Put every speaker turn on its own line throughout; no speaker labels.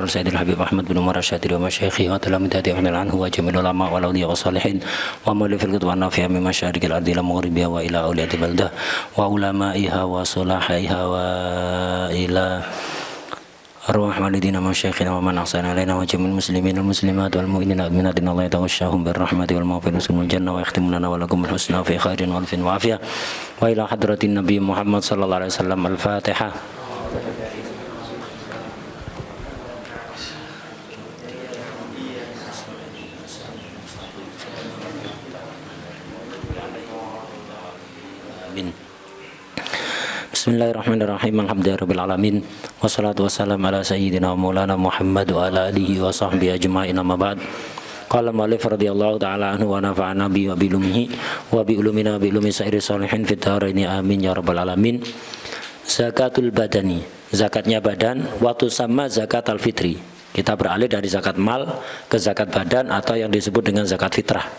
Sayyidil Habib Ahmad bin Umar Asyadiri wa masyayikhi wa talamidati amil anhu wa jamil ulama wa lawliya wa salihin wa mu'alifil kutub nafi'a min masyarikil ardi ila maghribiha wa ila awliyati baldah wa ulama'iha wa sulahaiha wa ila arwah walidina masyayikhina wa man ahsana alaina wa jamil muslimin wal muslimat wal mu'minina wal mu'minat Allah yataghashshahum birrahmati wal maghfirati wal jannah wa yakhtimu lana wa lakum bil husna fi khairin wa alfin wa afiyah wa ila hadratin nabi Muhammad sallallahu alaihi wasallam al-Fatihah. Bismillahirrahmanirrahim. Alhamdulillahirabbil alamin. Wassalatu wassalamu ala sayyidina Maulana Muhammad wa ala alihi wa sahbihi ajma'in, amma ba'd. Qala mu'allif radhiyallahu ta'ala anhu wa nafa'ana bi wa bi ulumihi wa bi ulumina bi ulumi sa'iri salihin fid dharaini amin ya rabbal alamin. Zakatul badani, zakatnya badan, waktu sama zakatul fitri. Kita beralih dari zakat mal ke zakat badan atau yang disebut dengan zakat fitrah.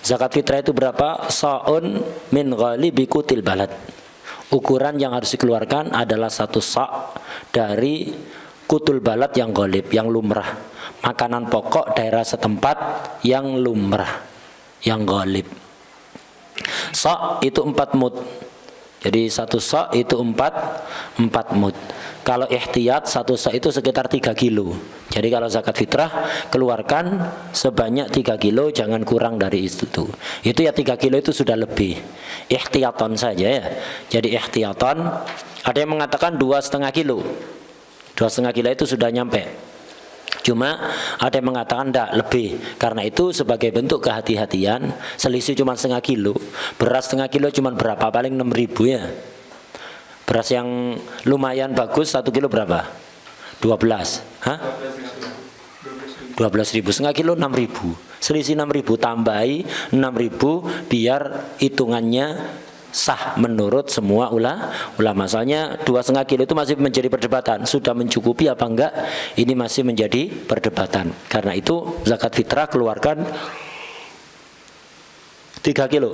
Zakat fitrah itu berapa? Sa'un min ghalibi kutil balad. Ukuran yang harus dikeluarkan adalah 1 sa' dari kutul balad yang ghalib, yang lumrah. Makanan pokok daerah setempat yang lumrah, yang ghalib. Sa' itu 4 mud. Jadi 1 sa' itu 4 mud. Kalau ihtiyat 1 sa' itu sekitar 3 kilo. Jadi kalau zakat fitrah keluarkan sebanyak 3 kilo, jangan kurang dari itu. Itu ya 3 kilo itu sudah lebih. Ihtiyaton saja ya. Jadi ihtiyaton, ada yang mengatakan 2,5 kilo. 2,5 kilo itu sudah nyampe. Cuma ada yang mengatakan tidak lebih. Karena itu sebagai bentuk kehati-hatian, selisih cuma 0,5 kilo. Beras 0,5 kilo cuma berapa? Paling 6.000 ya. Beras yang lumayan bagus 1 kilo berapa? 12. Hah? 12.000. 0,5 kilo 6.000. Selisih 6.000, tambahi 6.000 biar hitungannya sah menurut semua ulama. Soalnya 2,5 kilo itu masih menjadi perdebatan. Sudah mencukupi apa enggak? Ini masih menjadi perdebatan. Karena itu zakat fitrah keluarkan 3 kilo.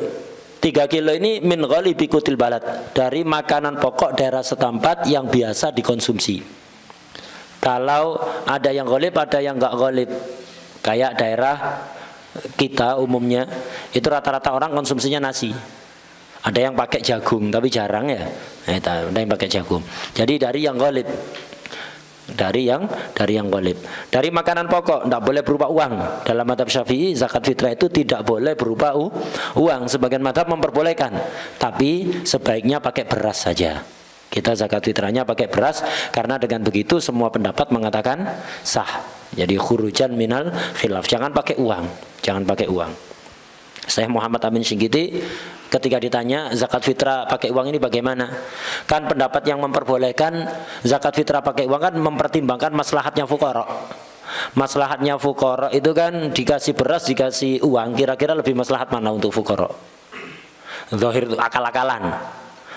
3 kilo ini min ghalibi kutil balad, dari makanan pokok daerah setempat yang biasa dikonsumsi. Kalau ada yang ghalib, ada yang enggak ghalib. Kayak daerah kita umumnya itu rata-rata orang konsumsinya nasi. Ada yang pakai jagung tapi jarang ya. Ada yang pakai jagung. Jadi dari yang ghalib. Dari yang ghalib. Dari makanan pokok tidak boleh berupa uang. Dalam mazhab Syafi'i zakat fitrah itu tidak boleh berupa uang. Sebagian mazhab memperbolehkan, tapi sebaiknya pakai beras saja. Kita zakat fitrahnya pakai beras karena dengan begitu semua pendapat mengatakan sah. Jadi khurujan minal khilaf. Jangan pakai uang. Jangan pakai uang. Syekh Muhammad Amin Syinqiti ketika ditanya zakat fitrah pakai uang ini bagaimana? Kan pendapat yang memperbolehkan zakat fitrah pakai uang kan mempertimbangkan maslahatnya fuqara. Maslahatnya fuqara itu kan dikasih beras, dikasih uang, kira-kira lebih maslahat mana untuk fuqara? Zahir itu akal-akalan.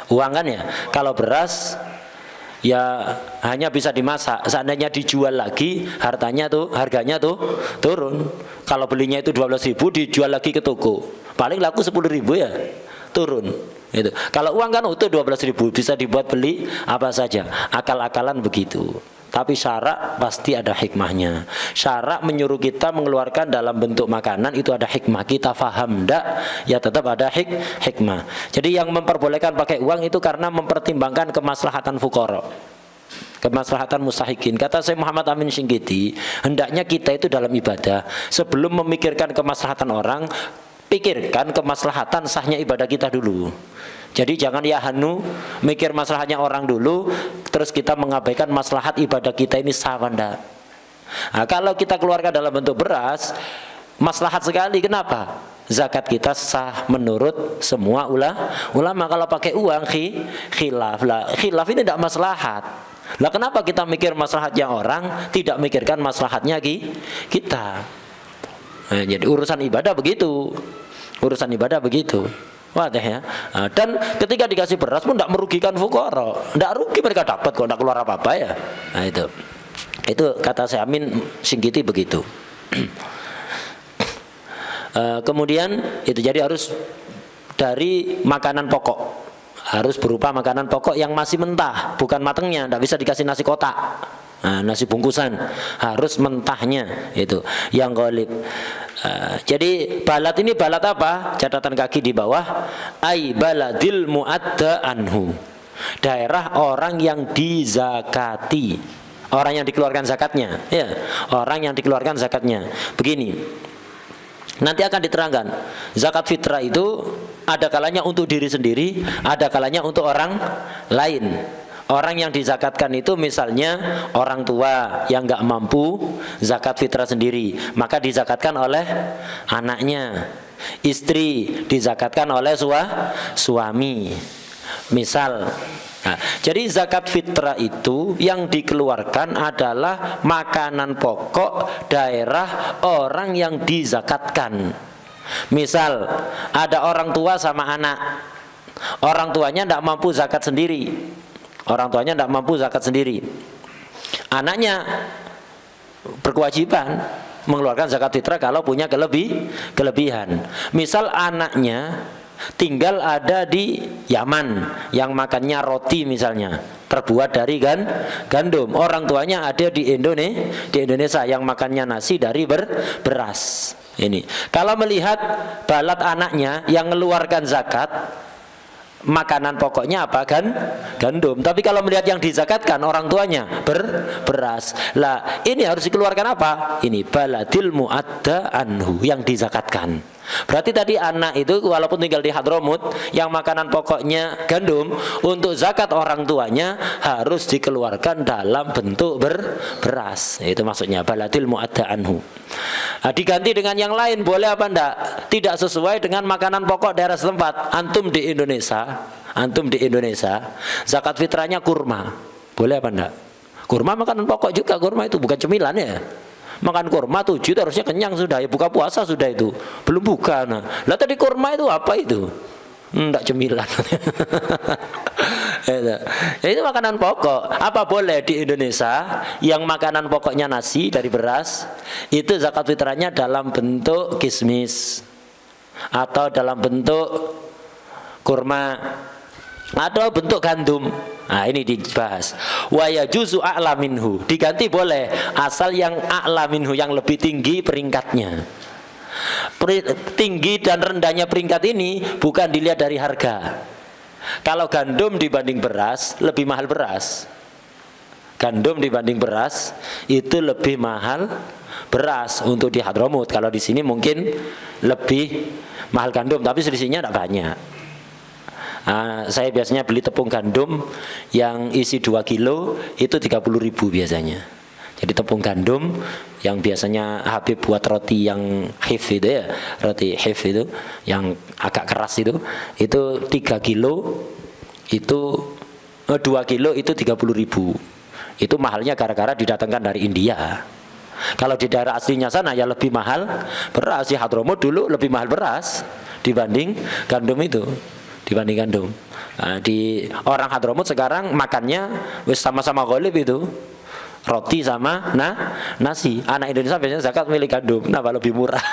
Uang kan ya, kalau beras ya hanya bisa dimasak. Seandainya dijual lagi, harganya tuh turun. Kalau belinya itu 12.000, dijual lagi ke toko, paling laku 10.000 ya, turun. Itu. Kalau uang kan utuh 12.000, bisa dibuat beli apa saja. Akal-akalan begitu. Tapi syarak pasti ada hikmahnya. Syarak menyuruh kita mengeluarkan dalam bentuk makanan itu ada hikmah. Kita faham ndak? Ya tetap ada hikmah. Jadi yang memperbolehkan pakai uang itu karena mempertimbangkan kemaslahatan fuqara, kemaslahatan mustahikin. Kata Syekh Muhammad Amin Syinqiti, hendaknya kita itu dalam ibadah sebelum memikirkan kemaslahatan orang, pikirkan kemaslahatan sahnya ibadah kita dulu. Jadi jangan ya hanu mikir maslahatnya orang dulu, terus kita mengabaikan maslahat ibadah kita ini sah ndak. Nah, kalau kita keluarkan dalam bentuk beras, maslahat sekali. Kenapa? Zakat kita sah menurut semua ulama. Kalau pakai uang khilaf lah. Khilaf ini tidak maslahat. Lah kenapa kita mikir maslahatnya orang, tidak mikirkan maslahatnya kita? Nah, jadi urusan ibadah begitu. Urusan ibadah begitu. Wadah ya. Nah, dan ketika dikasih beras pun tidak merugikan fuqara. Tidak rugi, mereka dapat kok, tidak keluar apa-apa ya. Nah itu kata Syekh Amin Syinqiti begitu. Kemudian itu jadi harus dari makanan pokok. Harus berupa makanan pokok yang masih mentah, bukan matangnya. Tidak bisa dikasih nasi kotak. nasi bungkusan harus mentahnya itu yang ghalib. Jadi balat ini balat apa? Catatan kaki di bawah, ai baladil muadda anhu, daerah orang yang dizakati, orang yang dikeluarkan zakatnya, ya, orang yang dikeluarkan zakatnya. Begini, nanti akan diterangkan zakat fitrah itu ada kalanya untuk diri sendiri, ada kalanya untuk orang lain. Orang yang dizakatkan itu misalnya orang tua yang nggak mampu zakat fitrah sendiri, maka dizakatkan oleh anaknya. Istri dizakatkan oleh suami. Misal, jadi zakat fitrah itu yang dikeluarkan adalah makanan pokok daerah orang yang dizakatkan. Misal ada orang tua sama anak, orang tuanya tidak mampu zakat sendiri. Orang tuanya tidak mampu zakat sendiri. Anaknya berkewajiban mengeluarkan zakat fitrah kalau punya kelebihan. Misal anaknya tinggal ada di Yaman yang makannya roti misalnya terbuat dari gandum. Orang tuanya ada di Indonesia yang makannya nasi dari beras. Ini kalau melihat balat anaknya yang mengeluarkan zakat, makanan pokoknya apa? Gandum. Tapi kalau melihat yang dizakatkan orang tuanya beras. Lah, ini harus dikeluarkan apa? Ini baladil muadda anhu, yang dizakatkan. Berarti tadi anak itu walaupun tinggal di Hadramut yang makanan pokoknya gandum, untuk zakat orang tuanya harus dikeluarkan dalam bentuk beras. Itu maksudnya baladil muadda anhu. Diganti dengan yang lain boleh apa enggak? Tidak sesuai dengan makanan pokok daerah setempat. Antum di Indonesia zakat fitrahnya kurma, boleh apa enggak? Kurma makanan pokok juga, kurma itu bukan cemilan ya. Makan kurma 7 itu harusnya kenyang sudah, ya buka puasa sudah itu, belum buka. Nah, lah tadi kurma itu apa itu? Enggak cemilan. Itu makanan pokok. Apa boleh di Indonesia yang makanan pokoknya nasi dari beras, itu zakat fitrahnya dalam bentuk kismis atau dalam bentuk kurma atau bentuk gandum. Nah, ini dibahas. Wa yajuzu a'la minhu, diganti boleh asal yang a'la minhu, yang lebih tinggi peringkatnya. Tinggi dan rendahnya peringkat ini bukan dilihat dari harga. Kalau gandum dibanding beras lebih mahal beras. Gandum dibanding beras itu lebih mahal beras untuk di Hadramut. Kalau di sini mungkin lebih mahal gandum, tapi selisihnya tidak banyak. Saya biasanya beli tepung gandum yang isi 2 kilo itu 30.000 biasanya. Jadi tepung gandum yang biasanya Habib buat roti yang hif itu ya, roti hif itu yang agak keras itu 3 kilo itu 2 kilo itu 30.000. Itu mahalnya gara-gara didatangkan dari India. Kalau di daerah aslinya sana ya lebih mahal beras. Di Hadramut dulu lebih mahal beras dibanding gandum itu. Dibanding gandum. Di orang Hadramut sekarang makannya wis sama-sama ghalib itu, roti sama nasi. Anak Indonesia biasanya zakat milih gandum, nah lebih murah.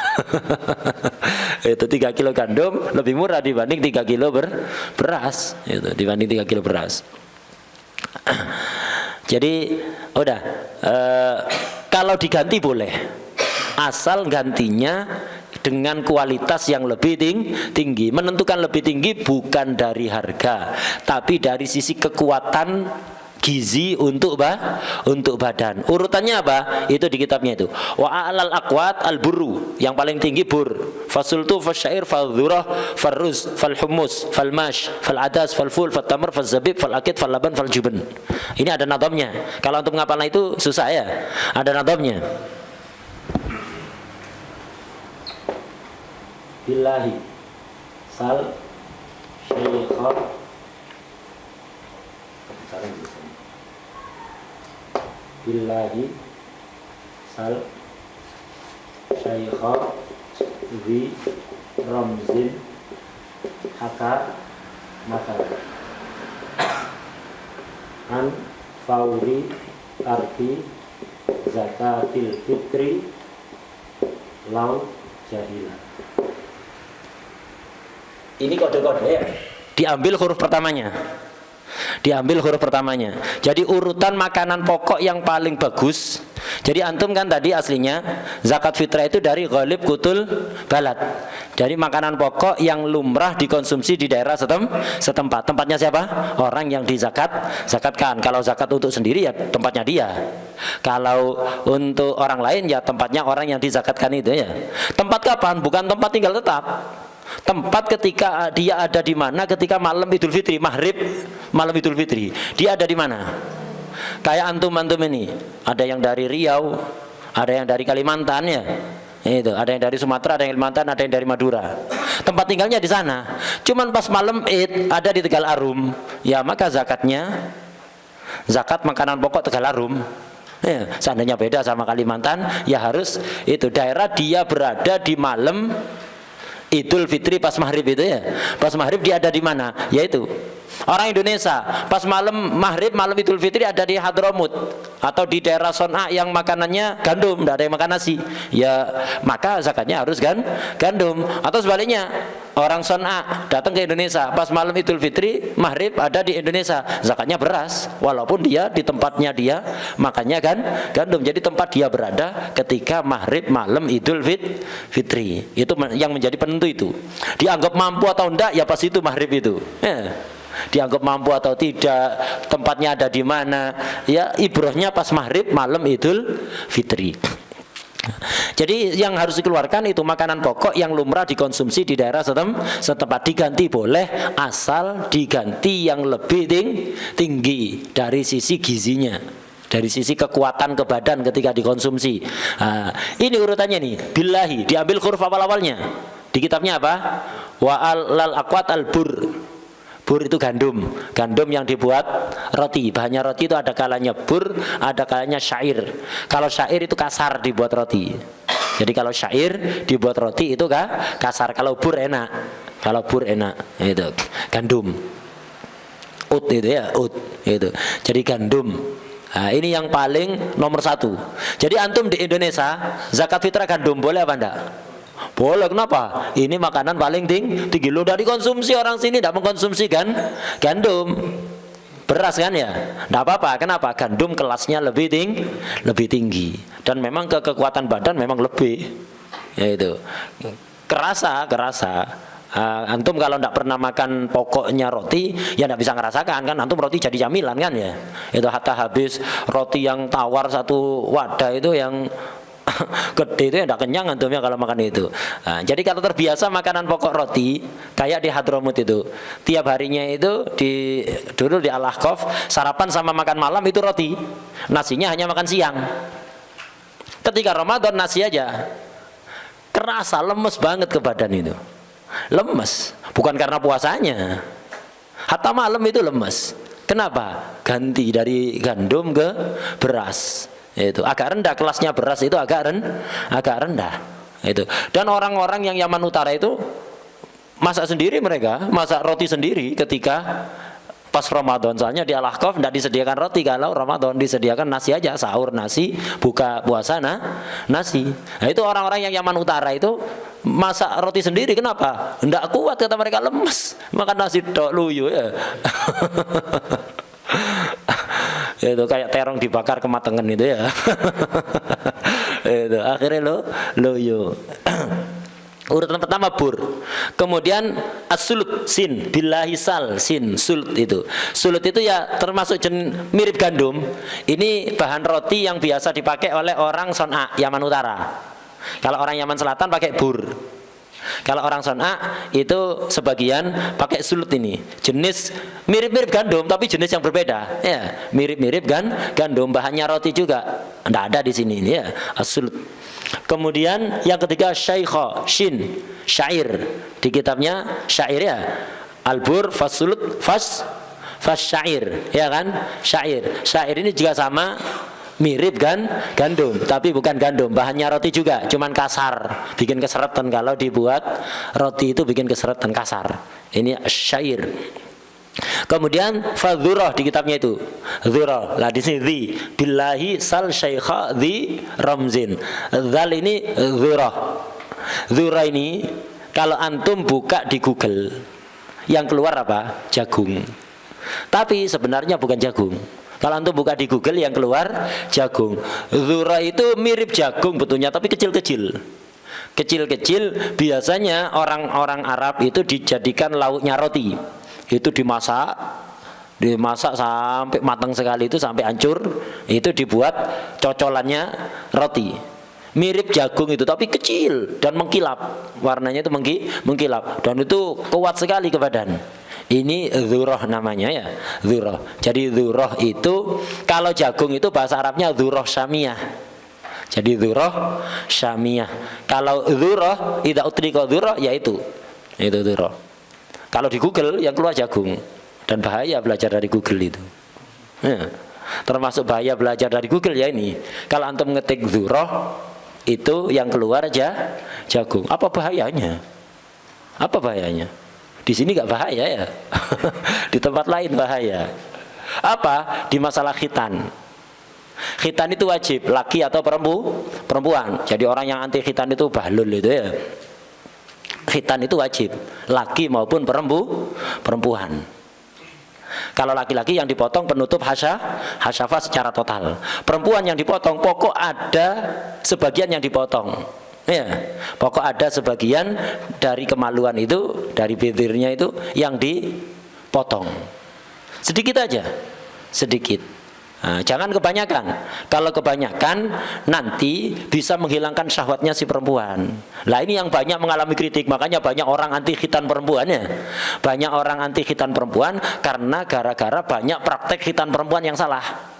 Itu 3 kilo gandum lebih murah dibanding 3 kilo beras. Itu dibanding 3 kilo beras. Jadi udah, kalau diganti boleh, asal gantinya dengan kualitas yang lebih tinggi. Menentukan lebih tinggi bukan dari harga, tapi dari sisi kekuatan gizi untuk badan. Urutannya apa? Itu di kitabnya itu. Wa a'lal aqwat al-burru, yang paling tinggi bur. Fasultu fasyair fadzurah farruz falhumus falmash faladas falful fatamr falzabib falakid fallaban faljuban. Ini ada nadamnya. Kalau untuk menghafalnya itu susah ya. Ada nadamnya. Billahi sal syaikha billahi sal syaikha zi ramzin haka makar an fauri arti zakatil fitri lau jahilah. Ini kode-kode ya. Diambil huruf pertamanya. Diambil huruf pertamanya. Jadi urutan makanan pokok yang paling bagus. Jadi antum kan tadi aslinya zakat fitrah itu dari ghalib kutul balad. Dari makanan pokok yang lumrah dikonsumsi di daerah setempat. Tempatnya siapa? Orang yang zakatkan. Kalau zakat untuk sendiri ya tempatnya dia. Kalau untuk orang lain ya tempatnya orang yang dizakatkan itu ya. Tempat kapan? Bukan tempat tinggal tetap. Tempat ketika dia ada di mana ketika malam Idul Fitri, maghrib malam Idul Fitri. Dia ada di mana? Kayak antum ini, ada yang dari Riau, ada yang dari Kalimantan ya. Itu, ada yang dari Sumatera, ada yang Kalimantan, ada yang dari Madura. Tempat tinggalnya di sana. Cuman pas malam Id ada di Tegal Arum. Ya maka zakatnya zakat makanan pokok Tegal Arum. Ya, seandainya beda sama Kalimantan, ya harus itu daerah dia berada di malam Idul Fitri pas maghrib itu ya. Pas maghrib dia ada di mana? Yaitu orang Indonesia pas malam maghrib malam Idul Fitri ada di Hadramut atau di daerah Son'a yang makanannya gandum, tidak ada yang makan nasi. Ya maka zakatnya harus gandum. Atau sebaliknya orang Son'a datang ke Indonesia pas malam Idul Fitri maghrib ada di Indonesia, zakatnya beras walaupun dia di tempatnya dia makannya gandum. Jadi tempat dia berada ketika maghrib malam Idul Fitri itu yang menjadi penentu itu. Dianggap mampu atau enggak ya pas itu maghrib itu ya. Dianggap mampu atau tidak, tempatnya ada di mana, ya ibrahnya pas maghrib malam Idul Fitri. Jadi yang harus dikeluarkan itu makanan pokok yang lumrah dikonsumsi di daerah setempat. Diganti boleh asal diganti yang lebih tinggi dari sisi gizinya, dari sisi kekuatan ke badan ketika dikonsumsi. Ini urutannya nih, billahi diambil huruf awal-awalnya. Di kitabnya apa? Wa al aqwat al bur. Bur itu gandum yang dibuat roti. Bahannya roti itu ada kalanya bur, ada kalanya syair. Kalau syair itu kasar dibuat roti. Jadi kalau syair dibuat roti itu kasar. Kalau bur enak. Itu gandum. Ut itu ya, ut itu. Jadi gandum. Nah, ini yang paling nomor 1. Jadi antum di Indonesia zakat fitrah gandum boleh apa enggak? Boleh, kenapa? Ini makanan paling tinggi. Lo dari konsumsi orang sini tidak mengkonsumsi gandum. Beras kan ya? Tidak apa-apa. Kenapa? Gandum kelasnya lebih tinggi. Dan memang kekuatan badan memang lebih. Yaitu kerasa. Antum kalau tidak pernah makan pokoknya roti, ya tidak bisa ngerasakan kan. Antum roti jadi camilan kan ya. Itu hatta habis roti yang tawar satu wadah itu yang gede itu ya tidak kenyang antumnya kalau makan itu. Jadi kalau terbiasa makanan pokok roti kayak di Hadramut itu, tiap harinya itu dulu di Al-Ahqaf sarapan sama makan malam itu roti, nasinya hanya makan siang. Ketika Ramadan nasi aja kerasa lemes banget ke badan itu, lemes bukan karena puasanya, hatta malam itu lemes. Kenapa? Ganti dari gandum ke beras. Itu agak rendah kelasnya, beras itu agak rendah itu. Dan orang-orang yang Yaman Utara itu masak roti sendiri ketika pas Ramadan. Soalnya di Al-Ahqaf tidak disediakan roti kalau Ramadan, disediakan nasi aja, sahur nasi, buka puasa nasi. Nah itu orang-orang yang Yaman Utara itu masak roti sendiri. Kenapa? Tidak kuat kata mereka, lemes makan nasi tok luyu ya. Itu kayak terong dibakar kematangan itu ya. Itu akhirnya loyo. Urutan pertama bur, kemudian as-sulut sin billahi sal sin sulut itu. Sulut itu ya termasuk mirip gandum. Ini bahan roti yang biasa dipakai oleh orang Son'a Yaman Utara. Kalau orang Yaman Selatan pakai bur. Kalau orang Son'a itu sebagian pakai sulut, ini jenis mirip-mirip gandum tapi jenis yang berbeda ya, mirip-mirip gandum, bahannya roti juga, tidak ada di sini ini ya, as-sulut. Kemudian yang ketiga syaikha shin syair, di kitabnya syair ya, al-bur fasulut fas syair ya kan, syair ini juga sama, mirip gandum tapi bukan gandum, bahannya roti juga, cuman kasar, bikin keseretan. Kalau dibuat roti itu bikin keseretan, kasar. Ini syair. Kemudian fadzurah di kitabnya itu dzurah. Lah di sini di billahi sal syaikha di ramzin. Dzal ini dzurah. Dzurah ini kalau antum buka di Google yang keluar apa? Jagung. Tapi sebenarnya bukan jagung. Kalau antum buka di Google yang keluar jagung. Dzurah itu mirip jagung betulnya tapi kecil-kecil. Kecil-kecil, biasanya orang-orang Arab itu dijadikan lauknya roti. Itu dimasak sampai matang sekali, itu sampai hancur, itu dibuat cocolannya roti. Mirip jagung itu tapi kecil dan mengkilap. Warnanya itu mengkilap dan itu kuat sekali ke badan. Ini dzurah namanya ya, dzurah. Jadi dzurah itu kalau jagung itu bahasa Arabnya dzurah syamiyah. Jadi dzurah syamiyah. Kalau dzurah idza utrika dzurah yaitu dzurah. Kalau di Google yang keluar jagung, dan bahaya belajar dari Google itu. Ya, termasuk bahaya belajar dari Google ya ini. Kalau antum ngetik dzurah itu yang keluar aja jagung. Apa bahayanya? Apa bahayanya? Di sini nggak bahaya ya. Di tempat lain bahaya. Apa? Di masalah khitan. Khitan itu wajib, laki atau perempuan. Jadi orang yang anti khitan itu bahlul itu ya. Khitan itu wajib, laki maupun perempuan. Kalau laki-laki yang dipotong penutup hasyafah secara total. Perempuan yang dipotong pokok ada sebagian yang dipotong. Ya, pokok ada sebagian dari kemaluan itu, dari bibirnya itu yang dipotong. Sedikit aja, sedikit. Nah, jangan kebanyakan. Kalau kebanyakan nanti bisa menghilangkan syahwatnya si perempuan. Lah ini yang banyak mengalami kritik. Makanya banyak orang anti khitan perempuannya. Banyak orang anti khitan perempuan karena gara-gara banyak praktek khitan perempuan yang salah.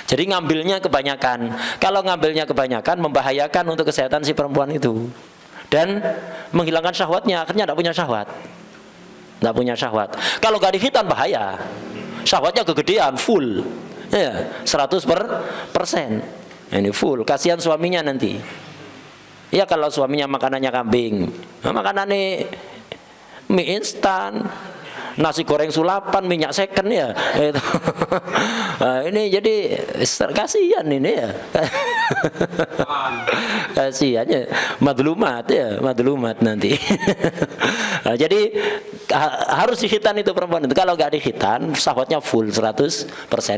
Jadi ngambilnya kebanyakan. Kalau ngambilnya kebanyakan membahayakan untuk kesehatan si perempuan itu. Dan menghilangkan syahwatnya, akhirnya tidak punya syahwat. Tidak punya syahwat. Kalau gak dikhitan bahaya. Syahwatnya kegedean, full. Ya, 100%. Ini full, kasihan suaminya nanti. Ya kalau suaminya makanannya kambing, makanannya mie instan, nasi goreng sulapan, minyak second ya. Nah, ini jadi kasihan ini ya. Kasihan ya, madlumat nanti. Nah, jadi harus dikhitan itu perempuan itu. Kalau nggak dikhitan, syahwatnya full 100%.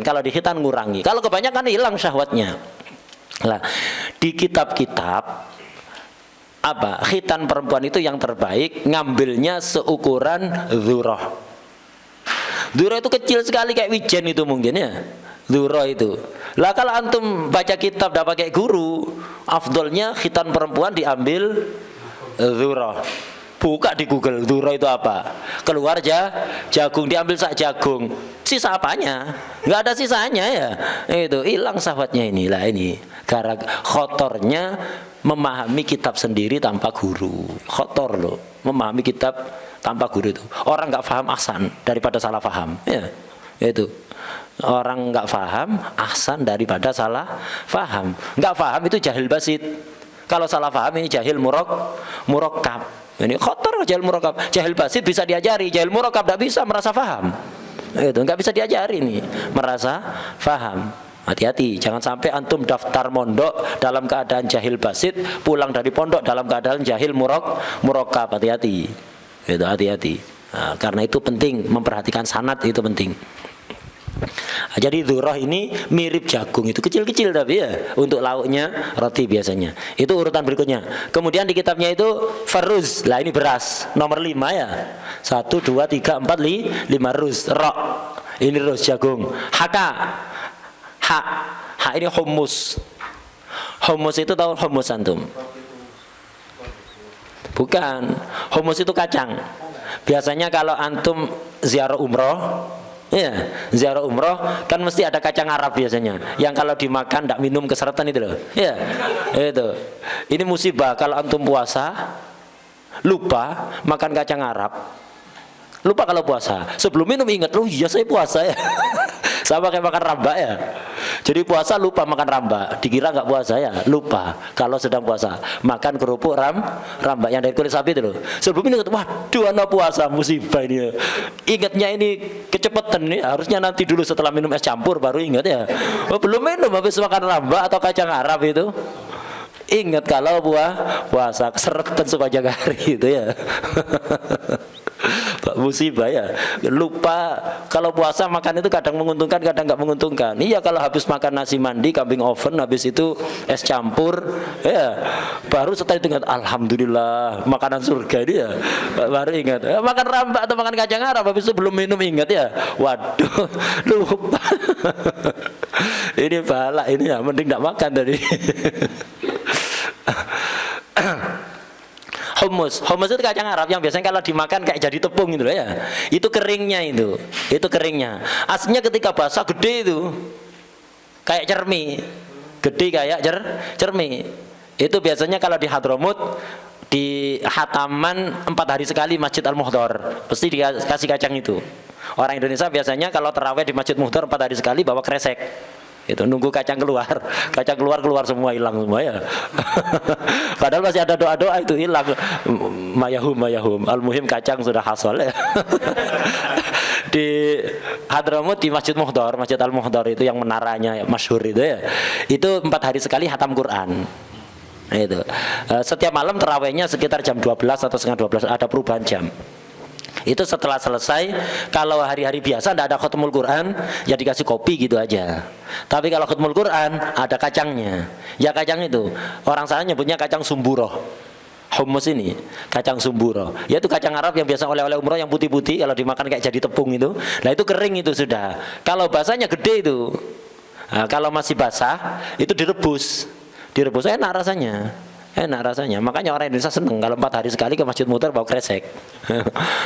Kalau dikhitan ngurangi. Kalau kebanyakan hilang syahwatnya. Nah, di kitab-kitab apa khitan perempuan itu yang terbaik ngambilnya seukuran dzurah. Dzurah itu kecil sekali kayak wijen itu mungkin ya. Dzurah itu. Lah kalau antum baca kitab dah pakai guru, afdolnya khitan perempuan diambil dzurah. Buka di Google dzurah itu apa? Keluar aja jagung, diambil sak jagung. Sisa apanya? Nggak ada sisanya ya. Itu hilang syahwatnya ini. Lah ini gara khotornya memahami kitab sendiri tanpa guru. Khotor loh, memahami kitab tanpa guru itu. Orang nggak paham ahsan daripada salah paham. Ya, itu. Orang nggak paham ahsan daripada salah paham. Nggak paham itu jahil basit. Kalau salah paham ini jahil murakkab. Ini khotor jahil murakkab. Jahil basit bisa diajari, jahil murakkab tidak bisa merasa paham. Itu nggak bisa diajari nih merasa paham. Hati-hati, jangan sampai antum daftar mondok dalam keadaan jahil basit, pulang dari pondok dalam keadaan jahil murakkab. Hati-hati. Itu hati-hati. Nah, karena itu penting memperhatikan sanad, itu penting. Nah, jadi dzurah ini mirip jagung, itu kecil-kecil tapi ya untuk lauknya roti biasanya. Itu urutan berikutnya. Kemudian di kitabnya itu faruz. Lah ini beras nomor 5 ya. 1 2 3 4 5 ruz. Ro. Ini ruz jagung. Haka. Ha ini hummus. Hummus itu tahu hummus antum? Bukan. Hummus itu kacang. Biasanya kalau antum ziarah umroh, ya, ziarah umroh kan mesti ada kacang Arab biasanya. Yang kalau dimakan tidak minum keseretan itu loh. Ya, itu. Ini musibah kalau antum puasa lupa makan kacang Arab. Lupa kalau puasa. Sebelum minum ingat, loh iya saya puasa ya. Sama kayak makan rambak ya. Jadi puasa lupa makan rambak, dikira nggak puasa ya, lupa kalau sedang puasa. Makan kerupuk rambak yang dari kulit sapi itu loh. Sebelum ini waduh anak puasa, musibah ini ya. Ingatnya ini kecepatan nih, harusnya nanti dulu setelah minum es campur baru ingat ya. Oh, belum minum habis makan rambak atau kacang Arab itu. Ingat kalau puasa keseretan sepanjang hari itu ya. Musibah ya. Lupa kalau puasa makan itu kadang menguntungkan, kadang nggak menguntungkan. Iya, kalau habis makan nasi mandi, kambing oven, habis itu es campur, ya baru setelah itu ingat alhamdulillah makanan surga ini ya. Baru ingat. Makan rambak atau makan kacang Arab habis itu belum minum ingat ya. Waduh, lupa. Ini balak ini ya, mending nggak makan tadi. Hummus itu kacang Arab yang biasanya kalau dimakan kayak jadi tepung gitu ya. Itu keringnya itu. Itu keringnya. Aslinya ketika basah gede itu. Kayak cermi. Gede kayak cermi. Itu biasanya kalau di Hadramut di hataman 4 hari sekali Masjid Al-Muhdhar pasti dikasih kacang itu. Orang Indonesia biasanya kalau terawih di Masjid Muhdhar 4 hari sekali bawa kresek. Itu nunggu kacang keluar semua, hilang semua ya. Padahal masih ada doa-doa itu hilang. Mayahum al-muhim kacang sudah hasal ya. Di Hadramut di Masjid Muhdhar, Masjid Al-Muhdhar itu yang menaranya masyhur itu ya. Itu 4 hari sekali hatam Quran. Nah, itu. Setiap malam terawihnya sekitar jam 12 atau setengah 12, ada perubahan jam. Itu setelah selesai, kalau hari-hari biasa tidak ada khatamul Quran, ya dikasih kopi gitu aja. Tapi kalau khatamul Quran ada kacangnya. Ya kacang itu, orang sana nyebutnya kacang sumburoh. Hummus ini, kacang sumburoh. Yaitu kacang Arab yang biasa oleh-oleh umroh yang putih-putih, kalau dimakan kayak jadi tepung itu. Nah itu kering itu sudah. Kalau basahnya gede itu. Nah, kalau masih basah, itu direbus. Direbus enak rasanya. Makanya orang Indonesia seneng kalau 4 hari sekali ke Masjid Muhdhar bawa kresek.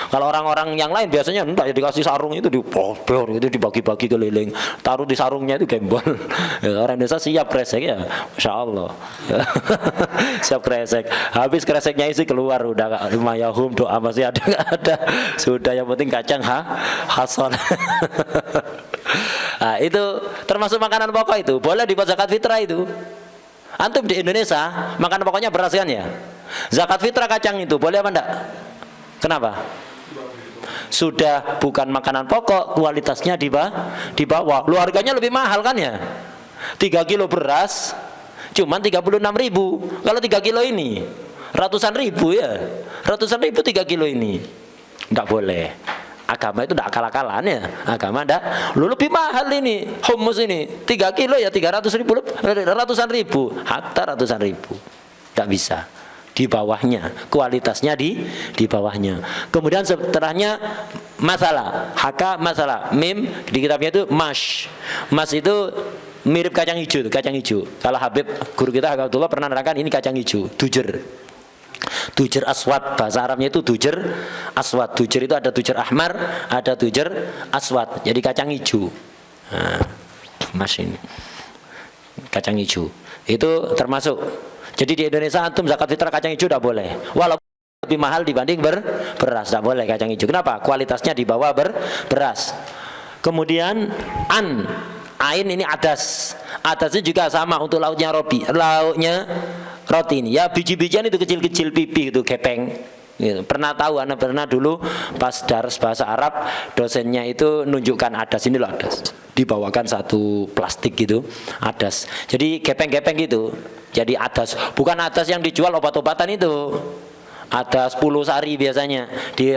Kalau orang-orang yang lain biasanya enggak, ya dikasih sarung itu dipor itu dibagi-bagi keliling, taruh di sarungnya itu gembol. Ya, orang Indonesia siap kresek ya, Masya Allah. Siap kresek. Habis kreseknya isi keluar udah mayahum doa masih ada. Sudah yang penting kacang hasol. Nah, itu termasuk makanan pokok itu. Boleh dibuat zakat fitrah itu. Antum di Indonesia makan pokoknya beras kan ya? Zakat fitrah kacang itu boleh apa enggak? Kenapa? Sudah bukan makanan pokok, kualitasnya di bawah. Lu harganya lebih mahal kan ya? 3 kilo beras cuman 36.000. Kalau 3 kilo ini ratusan ribu ya. Ratusan ribu 3 kilo ini. Enggak boleh. Agama itu tidak akal-akalan ya. Agama tidak. Lu lebih mahal ini hummus ini 3 kilo ya 300.000, ratusan ribu, hatta ratusan ribu. Tidak bisa. Di bawahnya, kualitasnya di bawahnya. Kemudian setelahnya masalah, haka masalah, mim di kitabnya itu mash. Mash itu mirip kacang hijau, kacang hijau. Kalau Habib guru kita Abdullah pernah nerangkan ini kacang hijau, dujer. Dujer aswad, bahasa Arabnya itu dujer aswad. Dujer itu ada dujer ahmar, ada dujer aswad. Jadi kacang hijau. Nah, mas ini kacang hijau. Itu termasuk. Jadi di Indonesia antum zakat fitrah kacang hijau tidak boleh. Walaupun lebih mahal dibanding beras, tidak boleh kacang hijau. Kenapa? Kualitasnya di bawah beras. Kemudian ain ini adas. Adasnya juga sama untuk lauknya roti ini ya, biji-bijian itu kecil-kecil pipi itu gepeng gitu. Pernah tahu, anak pernah dulu pas dars bahasa Arab dosennya itu nunjukkan adas, ini loh adas, dibawakan satu plastik gitu adas, jadi gepeng-gepeng gitu. Jadi adas bukan adas yang dijual obat-obatan itu. Ada 10 sari biasanya di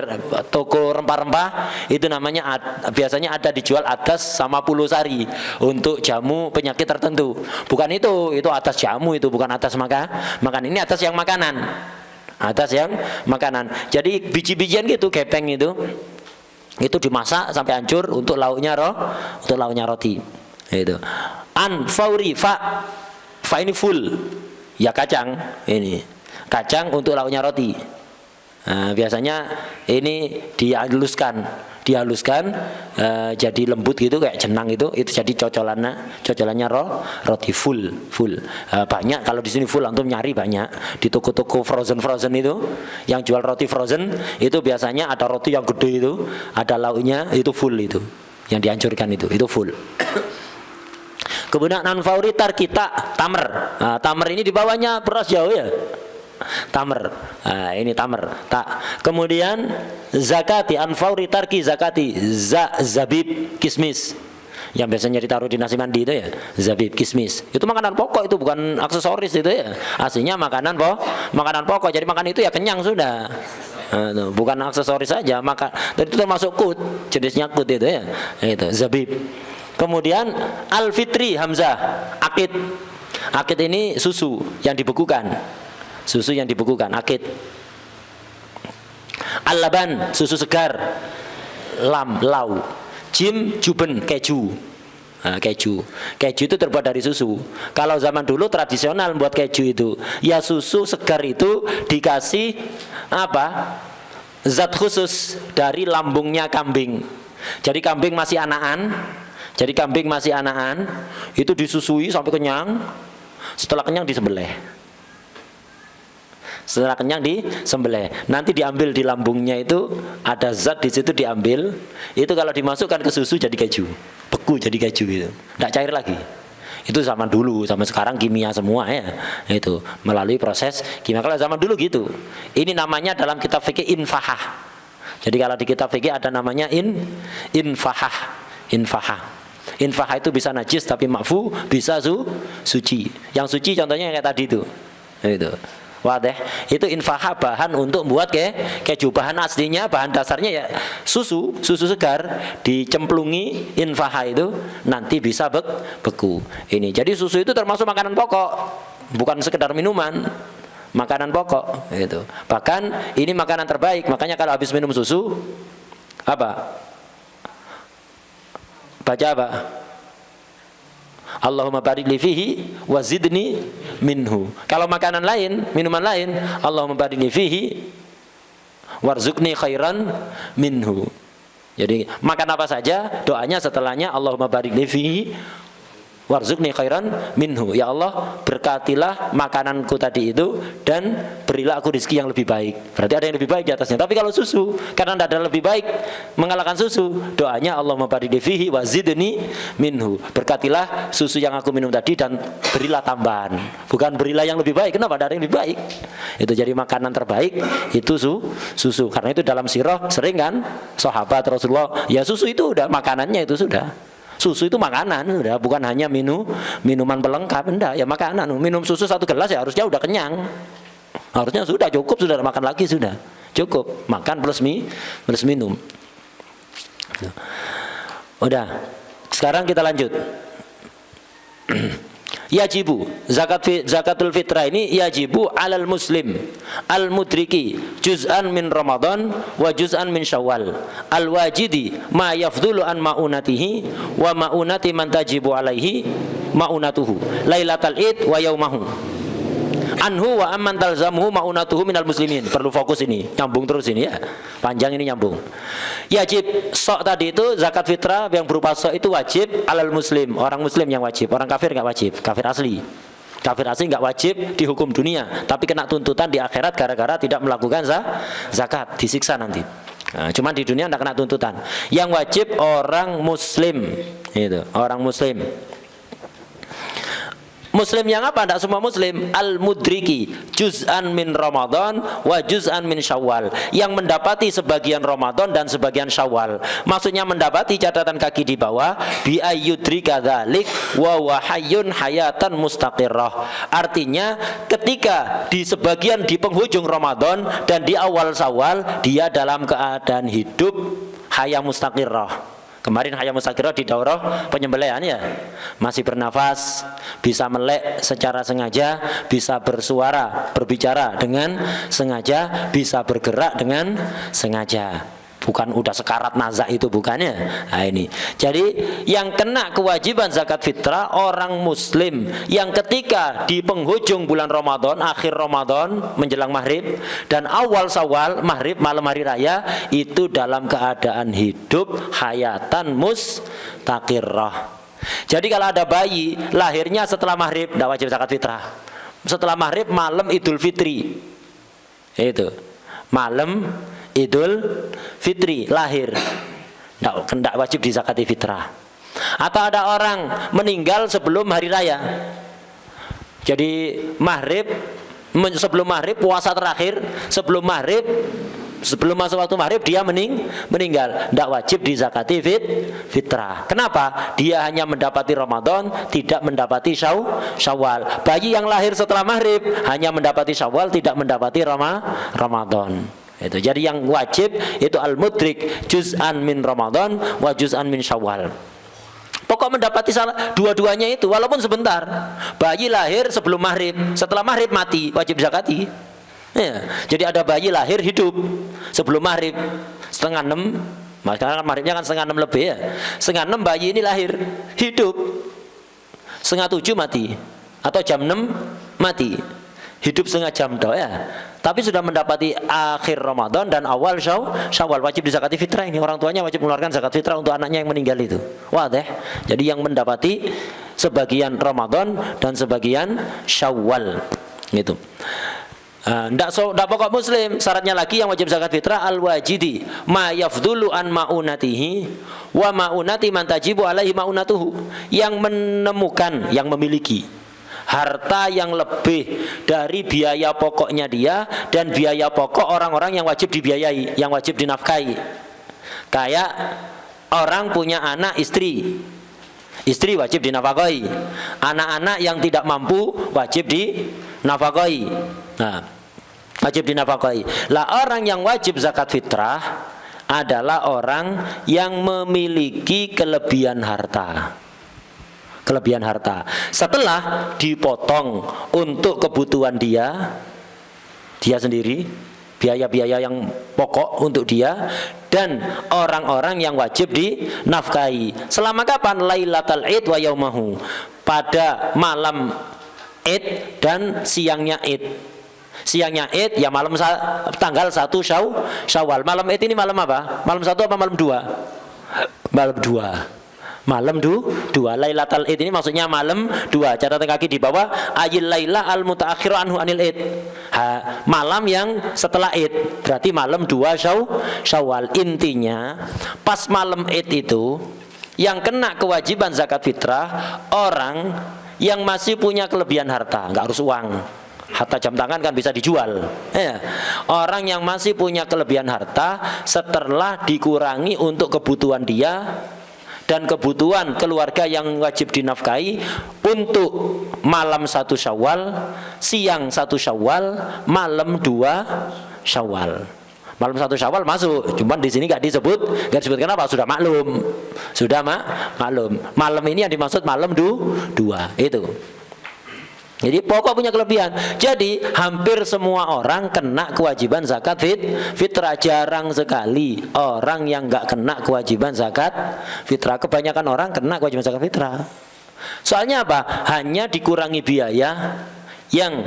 toko rempah-rempah itu namanya biasanya ada dijual adas sama 10 sari untuk jamu penyakit tertentu. Bukan itu atas jamu, itu bukan atas makan. Ini atas yang makanan. Atas yang makanan. Jadi biji-bijian gitu gepeng itu dimasak sampai hancur untuk lauknya roti. Itu. An fauri fa ini full. Ya kacang ini. Kacang untuk lauknya roti. Nah, biasanya ini dihaluskan jadi lembut gitu kayak jenang itu jadi cocolannya roti full. Banyak kalau di sini full, antum nyari banyak di toko-toko frozen itu yang jual roti frozen itu biasanya ada roti yang gede itu, ada lauknya itu full itu yang dihancurkan itu full. Kemudian anfauri kita tamer. Nah, tamer ini di bawahnya beras jauh ya. Tamer, nah, ini tamer. Kemudian zakati anfauri tarki zakati zabib kismis. yang biasanya ditaruh di nasi mandi itu ya, zabib, kismis. Itu makanan pokok, itu bukan aksesoris itu ya. Aslinya makanan pokok. Jadi makan itu ya kenyang sudah. Bukan aksesoris saja, maka dan itu termasuk kut, jenisnya kut itu ya. Itu zabib. Kemudian al-fitri hamzah, akid. Akid ini susu yang dibekukan. Susu yang dibekukan, akid. Al-laban, susu segar. Lau. Jim, juben, keju. Nah, keju itu terbuat dari susu. Kalau zaman dulu tradisional buat keju itu ya susu segar itu dikasih apa? Zat khusus dari lambungnya kambing. Jadi kambing masih anakan. Itu disusui sampai kenyang. Setelah kenyang disembelih. Nanti diambil di lambungnya itu ada zat di situ diambil. Itu kalau dimasukkan ke susu jadi keju, beku jadi keju gitu, tidak cair lagi. Itu zaman dulu, zaman sekarang kimia semua ya. Itu melalui proses kimia. Kalau zaman dulu gitu. Ini namanya dalam kitab fikih infahah. Jadi kalau di kitab fikih ada namanya infahah. Infahah itu bisa najis tapi ma'fu, bisa suci. Yang suci contohnya kayak tadi itu. Itu. Wadah, itu infahah bahan untuk buat keju. Bahan aslinya, bahan dasarnya ya susu segar dicemplungi infahah itu nanti bisa beku. Ini. Jadi susu itu termasuk makanan pokok, bukan sekedar minuman. Makanan pokok itu. Bahkan ini makanan terbaik. Makanya kalau habis minum susu apa? Baca apa? Allahumma barik li fihi wa zidni minhu. Kalau makanan lain, minuman lain, Allahumma barik li fihi warzuqni khairan minhu. Jadi makan apa saja, doanya setelahnya Allahumma barik li fihi warzuqni khairan minhu. Ya Allah, berkatilah makananku tadi itu dan berilah aku rezeki yang lebih baik. Berarti ada yang lebih baik di atasnya. Tapi kalau susu, karena tidak ada lebih baik mengalahkan susu, doanya Allahumma barik li fihi wa zidni minhu. Berkatilah susu yang aku minum tadi dan berilah tambahan. Bukan berilah yang lebih baik. Kenapa? Ada yang lebih baik. Itu jadi makanan terbaik itu susu. Karena itu dalam sirah sering kan sahabat Rasulullah, ya susu itu udah makanannya itu sudah. Susu itu makanan, udah bukan hanya minuman pelengkap, enggak, ya makanan. Minum susu 1 gelas ya harusnya udah kenyang. Harusnya sudah cukup, sudah makan lagi sudah. Cukup, makan plus minum. Udah. Sekarang kita lanjut. Yajibu zakatul fitrah ini yajibu alal muslim al mudriki juz'an min Ramadan wa juz'an min Syawal al wajidi ma yafdulu an maunatihi wa maunati man tajibu alaihi maunatuhu lailatal id wa yaumahu anhu wa amman talzamuhu maunatuhu minal muslimin. Perlu fokus ini, nyambung terus ini ya, panjang ini nyambung. Yajib sok tadi itu zakat fitrah yang berupa sok itu wajib alal muslim, orang muslim yang wajib, orang kafir nggak wajib, kafir asli nggak wajib di hukum dunia, tapi kena tuntutan di akhirat gara-gara tidak melakukan zakat, disiksa nanti. Nah, cuman di dunia tidak kena tuntutan. Yang wajib orang muslim, itu orang muslim. Muslim yang apa? Tidak semua muslim. Al-mudriki juz'an min Ramadan wa juz'an min Syawal, yang mendapati sebagian Ramadan dan sebagian Syawal. Maksudnya mendapati catatan kaki di bawah bi ayyudrika dzalik wa huwa hayyun hayatan mustaqirrah. Artinya ketika di sebagian di penghujung Ramadan dan di awal Syawal dia dalam keadaan hidup haya mustaqirrah. Kemarin hayat mustaqirrah di daurah penyembelihan ya, masih bernafas, bisa melek secara sengaja, bisa berbicara dengan sengaja, bisa bergerak dengan sengaja. Bukan udah sekarat nazak itu bukannya. Nah ini. Jadi yang kena kewajiban zakat fitrah orang muslim yang ketika di penghujung bulan Ramadan, akhir Ramadan menjelang maghrib dan awal Syawal maghrib malam hari raya itu dalam keadaan hidup hayatan mustaqirrah. Jadi kalau ada bayi lahirnya setelah maghrib tidak wajib zakat fitrah. Setelah maghrib malam Idul Fitri. Itu. Malam Idul Fitri lahir, tidak wajib dizakati fitrah. Atau ada orang meninggal sebelum hari raya, jadi maghrib, sebelum maghrib puasa terakhir, sebelum maghrib sebelum masuk waktu maghrib dia meninggal, tidak wajib dizakati fitrah. Kenapa? Dia hanya mendapati Ramadan, tidak mendapati Syawal. Bayi yang lahir setelah maghrib hanya mendapati Syawal, tidak mendapati Ramadan. Itu. Jadi yang wajib itu al-mudrik juz'an min Ramadan wa juz'an min Syawal. Pokok mendapati dua-duanya itu walaupun sebentar. Bayi lahir sebelum maghrib, setelah maghrib mati, wajib zakati. Ya. Jadi ada bayi lahir hidup sebelum maghrib 5:30, makanya maghribnya kan 5:30 lebih ya. 5:30 bayi ini lahir hidup, 6:30 mati atau jam 6 mati. Hidup setengah jam doh ya. Tapi sudah mendapati akhir Ramadan dan awal Syawal, wajib dizakati fitrah ini. Orang tuanya wajib mengeluarkan zakat fitrah untuk anaknya yang meninggal itu. Wah deh. Jadi yang mendapati sebagian Ramadan dan sebagian Syawal gitu. Ndak pokok muslim, syaratnya lagi yang wajib zakat fitrah al-wajidi ma yafdulu an maunatihi wa maunati man tajibu alaihi maunatuhu, yang menemukan, yang memiliki harta yang lebih dari biaya pokoknya dia dan biaya pokok orang-orang yang wajib dibiayai, yang wajib dinafkahi. Kayak orang punya anak istri wajib dinafkahi. Anak-anak yang tidak mampu wajib dinafkahi. Nah, wajib dinafkahi. Lah orang yang wajib zakat fitrah adalah orang yang memiliki kelebihan harta. Setelah dipotong untuk kebutuhan dia sendiri, biaya-biaya yang pokok untuk dia dan orang-orang yang wajib dinafkahi. Selama kapan? Lailatul Id wa yaumahu, pada malam Id dan siangnya Id. Siangnya Id ya malam tanggal 1 Syawal. Malam Id ini malam apa? Malam 1 apa malam 2? Malam 2. Malam 2. Lailatul Id ini maksudnya malam 2. Catatan kaki di bawah, ayil laila al mutaakhiru anhu anil Id. Malam yang setelah Id. Berarti malam 2 Syawal. Intinya pas malam Id itu yang kena kewajiban zakat fitrah orang yang masih punya kelebihan harta, enggak harus uang. Harta jam tangan kan bisa dijual ya. Orang yang masih punya kelebihan harta setelah dikurangi untuk kebutuhan dia dan kebutuhan keluarga yang wajib dinafkahi untuk malam 1 Syawal, siang 1 Syawal, malam 2 Syawal. Malam 1 Syawal masuk, cuman di sini nggak disebut kenapa? Sudah maklum. Malam ini yang dimaksud malam 2 itu. Jadi pokok punya kelebihan. Jadi hampir semua orang kena kewajiban zakat fitrah. Jarang sekali orang yang nggak kena kewajiban zakat fitrah. Kebanyakan orang kena kewajiban zakat fitrah. Soalnya apa? Hanya dikurangi biaya yang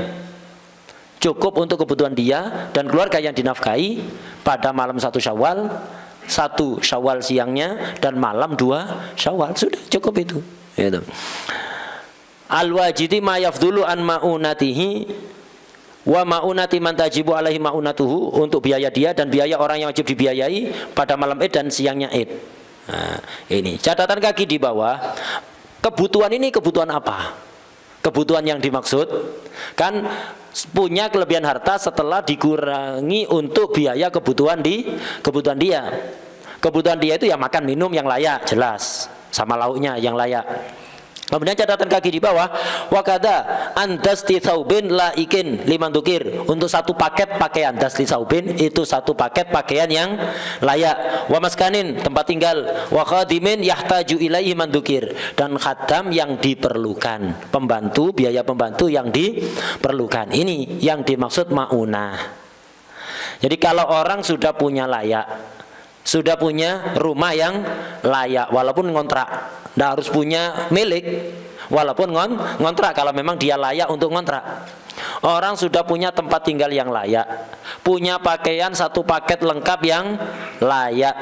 cukup untuk kebutuhan dia dan keluarga yang dinafkahi pada malam 1 Syawal, 1 Syawal siangnya dan malam 2 Syawal. Sudah cukup itu. Gitu. Al-wajidi ma yafdulu an maunatihi wa maunati man tajibu alaihi maunatuhu, untuk biaya dia dan biaya orang yang wajib dibiayai pada malam Id dan siangnya Id. Nah, ini catatan kaki di bawah. Kebutuhan ini kebutuhan apa? Kebutuhan yang dimaksud kan punya kelebihan harta setelah dikurangi untuk biaya kebutuhan dia. Kebutuhan dia itu ya makan minum yang layak, jelas, sama lauknya yang layak. Kemudian catatan kaki di bawah, wakada andasti saubin laikin liman tukir, untuk satu paket pakaian, dasli saubin itu satu paket pakaian yang layak, wa maskanin tempat tinggal, wa khadimin yahtaju ilaihi man tukir, dan khadam yang diperlukan, pembantu, biaya pembantu yang diperlukan. Ini yang dimaksud maunah. Jadi kalau orang sudah punya layak, sudah punya rumah yang layak walaupun ngontrak, tidak harus punya milik walaupun ngontrak kalau memang dia layak untuk ngontrak. Orang sudah punya tempat tinggal yang layak, punya pakaian satu paket lengkap yang layak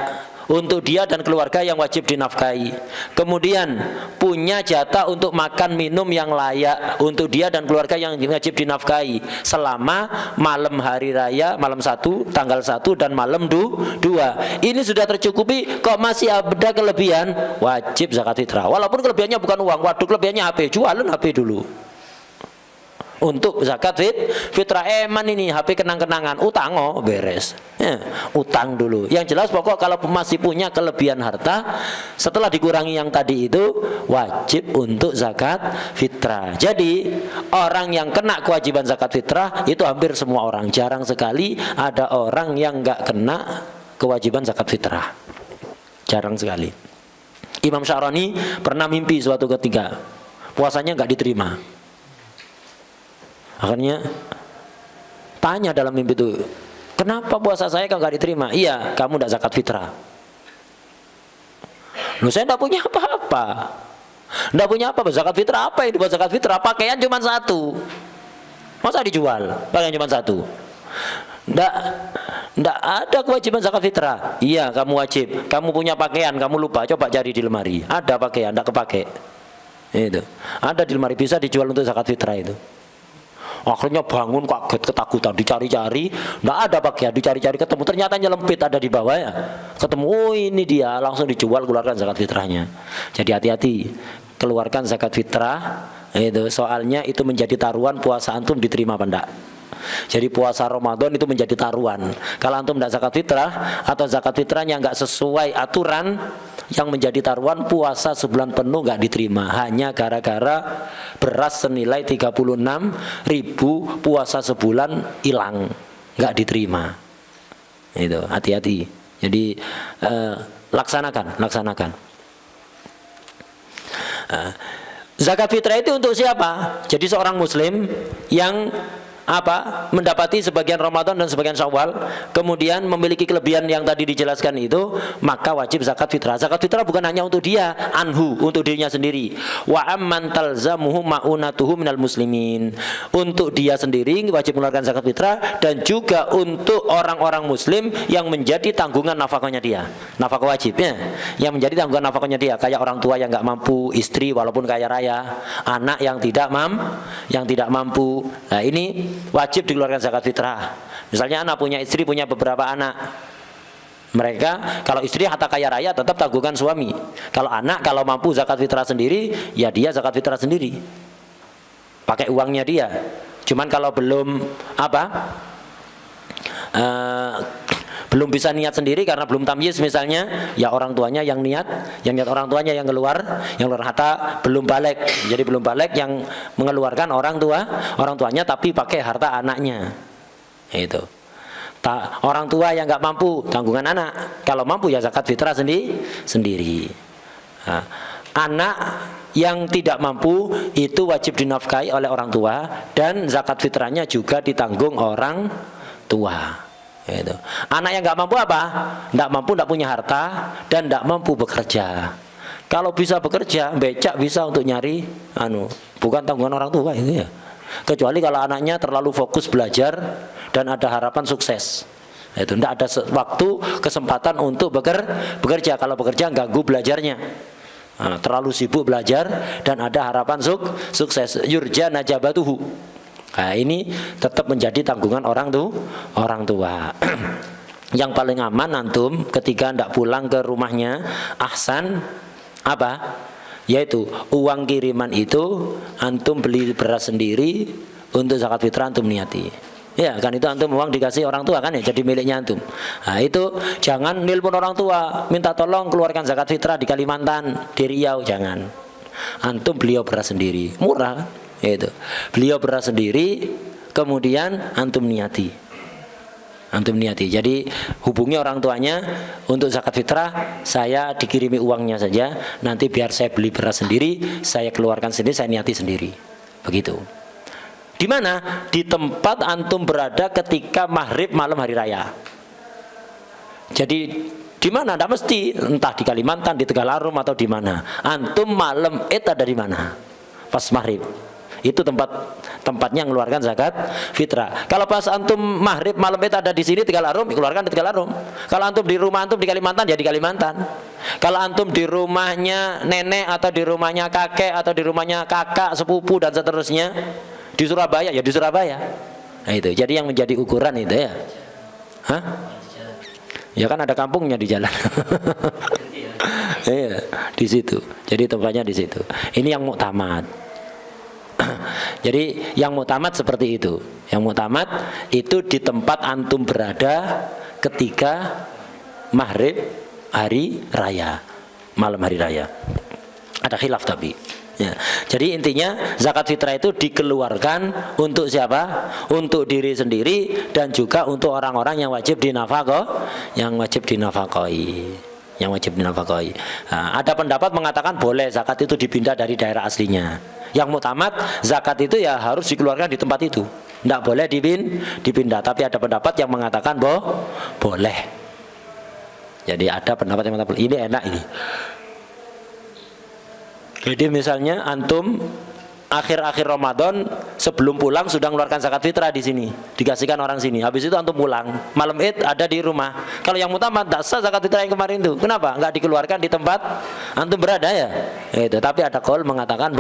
untuk dia dan keluarga yang wajib dinafkahi. Kemudian punya jatah untuk makan minum yang layak untuk dia dan keluarga yang wajib dinafkahi selama malam hari raya, malam 1, tanggal 1 dan malam 2. Ini sudah tercukupi, kok masih ada kelebihan, wajib zakat fitrah. Walaupun kelebihannya bukan uang, waduh kelebihannya HP, jualan HP dulu. untuk zakat fitrah. Eman ini HP kenang-kenangan, utang beres. Ya, utang dulu. Yang jelas pokok kalau masih punya kelebihan harta setelah dikurangi yang tadi itu wajib untuk zakat fitrah. Jadi orang yang kena kewajiban zakat fitrah itu hampir semua orang. Jarang sekali ada orang yang nggak kena kewajiban zakat fitrah. Jarang sekali. Imam Sya'rani pernah mimpi suatu ketika puasanya nggak diterima. Akhirnya tanya dalam mimpi itu, kenapa puasa saya kalau nggak diterima? Iya, kamu tidak zakat fitrah. Loh, saya tidak punya apa-apa. Tidak punya apa-apa. Zakat fitrah apa itu? Buat zakat fitrah pakaian cuma satu. Masa dijual? Pakaian cuma satu. Tidak ada kewajiban zakat fitrah. Iya, kamu wajib. Kamu punya pakaian, kamu lupa. Coba cari di lemari. Ada pakaian, tidak kepake. Itu. Ada di lemari, bisa dijual untuk zakat fitrah itu. Akhirnya bangun kaget ketakutan, dicari-cari, nggak ada pakaian, dicari-cari ketemu, ternyata nyelempit ada di bawah ya. Ketemu, oh ini dia, langsung dijual, keluarkan zakat fitrahnya. Jadi hati-hati, keluarkan zakat fitrah, itu soalnya itu menjadi taruhan puasa antum diterima apa enggak. Jadi puasa Ramadan itu menjadi taruhan. Kalau antum tidak zakat fitrah atau zakat fitrahnya nggak sesuai aturan, yang menjadi taruhan puasa sebulan penuh nggak diterima hanya gara-gara beras senilai 36.000 puasa sebulan hilang, nggak diterima. Itu hati-hati. Jadi laksanakan. Zakat fitrah itu untuk siapa? Jadi seorang muslim yang mendapati sebagian Ramadan dan sebagian Syawal, kemudian memiliki kelebihan yang tadi dijelaskan itu, maka wajib zakat fitrah. Zakat fitrah bukan hanya untuk dia, untuk dirinya sendiri. Wa amman talzamuhu ma'unatuhu minal muslimin. Untuk dia sendiri wajib mengeluarkan zakat fitrah, dan juga untuk orang-orang muslim yang menjadi tanggungan nafkahnya dia. Nafkah wajibnya yang menjadi tanggungan nafkahnya dia, kayak orang tua yang enggak mampu, istri walaupun kaya raya, anak yang tidak mampu. Nah, ini wajib dikeluarkan zakat fitrah. Misalnya anak punya istri, punya beberapa anak. Mereka kalau istri harta kaya raya tetap tanggungan suami. Kalau anak kalau mampu zakat fitrah sendiri, ya dia zakat fitrah sendiri. Pakai uangnya dia. Cuman kalau belum belum bisa niat sendiri karena belum tamyiz misalnya, ya orang tuanya yang niat orang tuanya yang keluar harta, belum balik. Jadi belum balik yang mengeluarkan orang tuanya tapi pakai harta anaknya. Itu. Orang tua yang nggak mampu tanggungan anak. Kalau mampu ya zakat fitrah sendiri. Nah, anak yang tidak mampu itu wajib dinafkahi oleh orang tua, dan zakat fitrahnya juga ditanggung orang tua. Gitu. Anak yang nggak mampu tidak punya harta dan tidak mampu bekerja. Kalau bisa bekerja, becak bisa untuk nyari bukan tanggungan orang tua itu ya. Kecuali kalau anaknya terlalu fokus belajar dan ada harapan sukses. Itu tidak ada waktu kesempatan untuk bekerja. Kalau bekerja ganggu belajarnya. Terlalu sibuk belajar dan ada harapan sukses. Yurja najabatuhu. Nah, ini tetap menjadi tanggungan orang tua. Yang paling aman antum ketika hendak pulang ke rumahnya, ahsan yaitu uang kiriman itu antum beli beras sendiri, untuk zakat fitrah antum niati. Ya kan, itu antum uang dikasih orang tua kan ya, jadi miliknya antum. Nah, itu jangan nelpon orang tua minta tolong keluarkan zakat fitrah di Kalimantan, di Riau, jangan. Antum beliau beras sendiri, murah kan? Itu beliau beras sendiri, kemudian antum niati. Jadi hubungi orang tuanya untuk zakat fitrah, saya dikirimi uangnya saja, nanti biar saya beli beras sendiri, saya keluarkan sendiri, saya niati sendiri. Begitu. Di mana? Di tempat antum berada ketika maghrib malam hari raya. Jadi di mana? Tidak mesti, entah di Kalimantan, di Tegalarum atau di mana. Antum malam Id ada di mana? Pas maghrib. Itu tempatnya mengeluarkan zakat fitrah. Kalau pas antum maghrib malam itu ada di sini Tegalarum, keluarkan di Tegalarum. Kalau antum di rumah antum di Kalimantan, ya di Kalimantan. Kalau antum di rumahnya nenek atau di rumahnya kakek atau di rumahnya kakak, sepupu dan seterusnya di Surabaya, ya di Surabaya. Nah itu. Jadi yang menjadi ukuran itu ya. Hah? Ya kan ada kampungnya di jalan. Iya, di situ. Jadi tempatnya di situ. Ini yang muktamad. Jadi yang muktamad seperti itu. Yang muktamad itu di tempat antum berada ketika maghrib hari raya, malam hari raya. Ada khilaf tapi. Ya. Jadi intinya zakat fitrah itu dikeluarkan untuk siapa? Untuk diri sendiri dan juga untuk orang-orang yang wajib dinafkahi, Nah, ada pendapat mengatakan boleh zakat itu dipindah dari daerah aslinya. Yang muktamad zakat itu ya harus dikeluarkan di tempat itu, tidak boleh dipindah. Tapi ada pendapat yang mengatakan boleh. Jadi ada pendapat yang mengatakan ini enak ini. Jadi misalnya antum akhir-akhir Ramadan sebelum pulang sudah mengeluarkan zakat fitrah di sini, dikasihkan orang sini. Habis itu antum pulang, malam Id ada di rumah. Kalau yang muktamad tak sah zakat fitrah yang kemarin itu. Kenapa? Enggak dikeluarkan di tempat antum berada ya. Itu. Tapi ada qaul mengatakan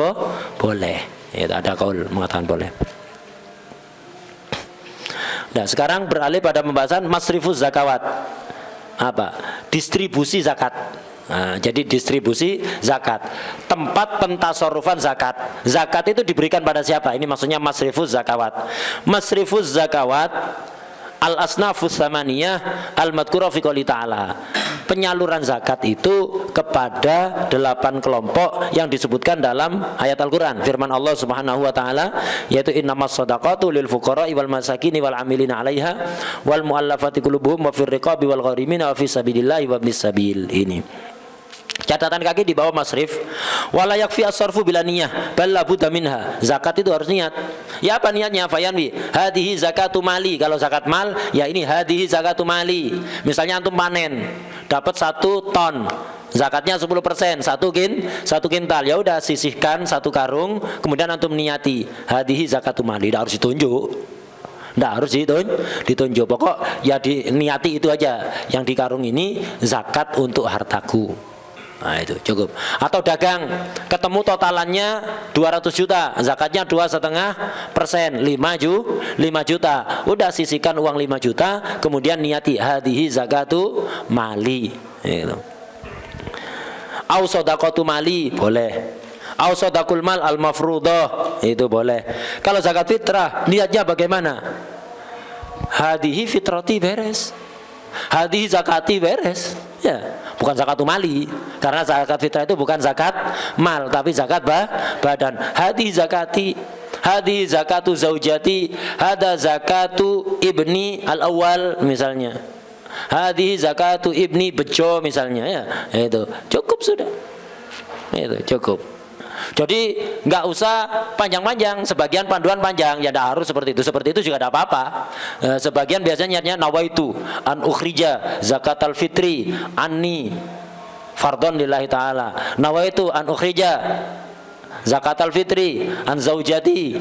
boleh. Itu ada qaul mengatakan boleh. Nah, sekarang beralih pada pembahasan masrifuz zakawat. Apa? Distribusi zakat. Nah, jadi distribusi zakat, tempat pentasarufan zakat. Zakat itu diberikan pada siapa? Ini maksudnya masrifuz zakawat. Masrifuz zakawat al-asnafus tsamaniyah al-madhkurah fi qouli ta'ala. Penyaluran zakat itu kepada 8 kelompok yang disebutkan dalam ayat Al-Qur'an. Firman Allah Subhanahu wa taala yaitu innamas shadaqatu lil fuqara'i wal masakini wal 'amilina 'alaiha wal mu'allafati qulubuhum wa fir riqabi wal gharimina wa fi sabilillahi wa ibnis sabil. Ini catatan kaki di bawah masrif. Wala yakfi as-sarfu bila niyah bal la budda minha. Zakat itu harus niat. Ya apa niatnya? Fayanwi hadhihi zakatu mali. Kalau zakat mal ya ini hadhihi zakatu mali. Misalnya antum panen dapat 1 ton, zakatnya 10%, 1 kintal. Ya udah sisihkan 1 karung, kemudian antum niati hadhihi zakatu mali. Tidak harus ditunjuk. Tidak harus ditunjuk. Pokok ya diniati itu aja. Yang di karung ini zakat untuk hartaku. Nah itu cukup. Atau dagang ketemu totalannya 200 juta, zakatnya 2,5%, 5 juta. Udah sisihkan uang 5 juta, kemudian niati hadhihi zakatu mali. Gitu. Au shadaqatu mali boleh. Au shadaqul mal al mafruḍah itu boleh. Kalau zakat fitrah niatnya bagaimana? Hadhihi fitrati beres. Hadhihi zakati beres. Ya, bukan zakatu mali. Karena zakat fitrah itu bukan zakat mal, tapi zakat badan. Hadhihi zakati, hadhihi zakatu zaujati, hada zakatu ibni al-awwal misalnya. Hadhihi zakatu ibni bejo misalnya ya. Itu cukup sudah. Itu cukup. Jadi nggak usah panjang-panjang, sebagian panduan panjang ya tidak harus seperti itu juga tidak apa-apa. Sebagian biasanya niatnya nawaitu an ukhrija zakatal fitri anni fardhon lillahi ta'ala, nawaitu an ukhrija zakatal fitri an zaujati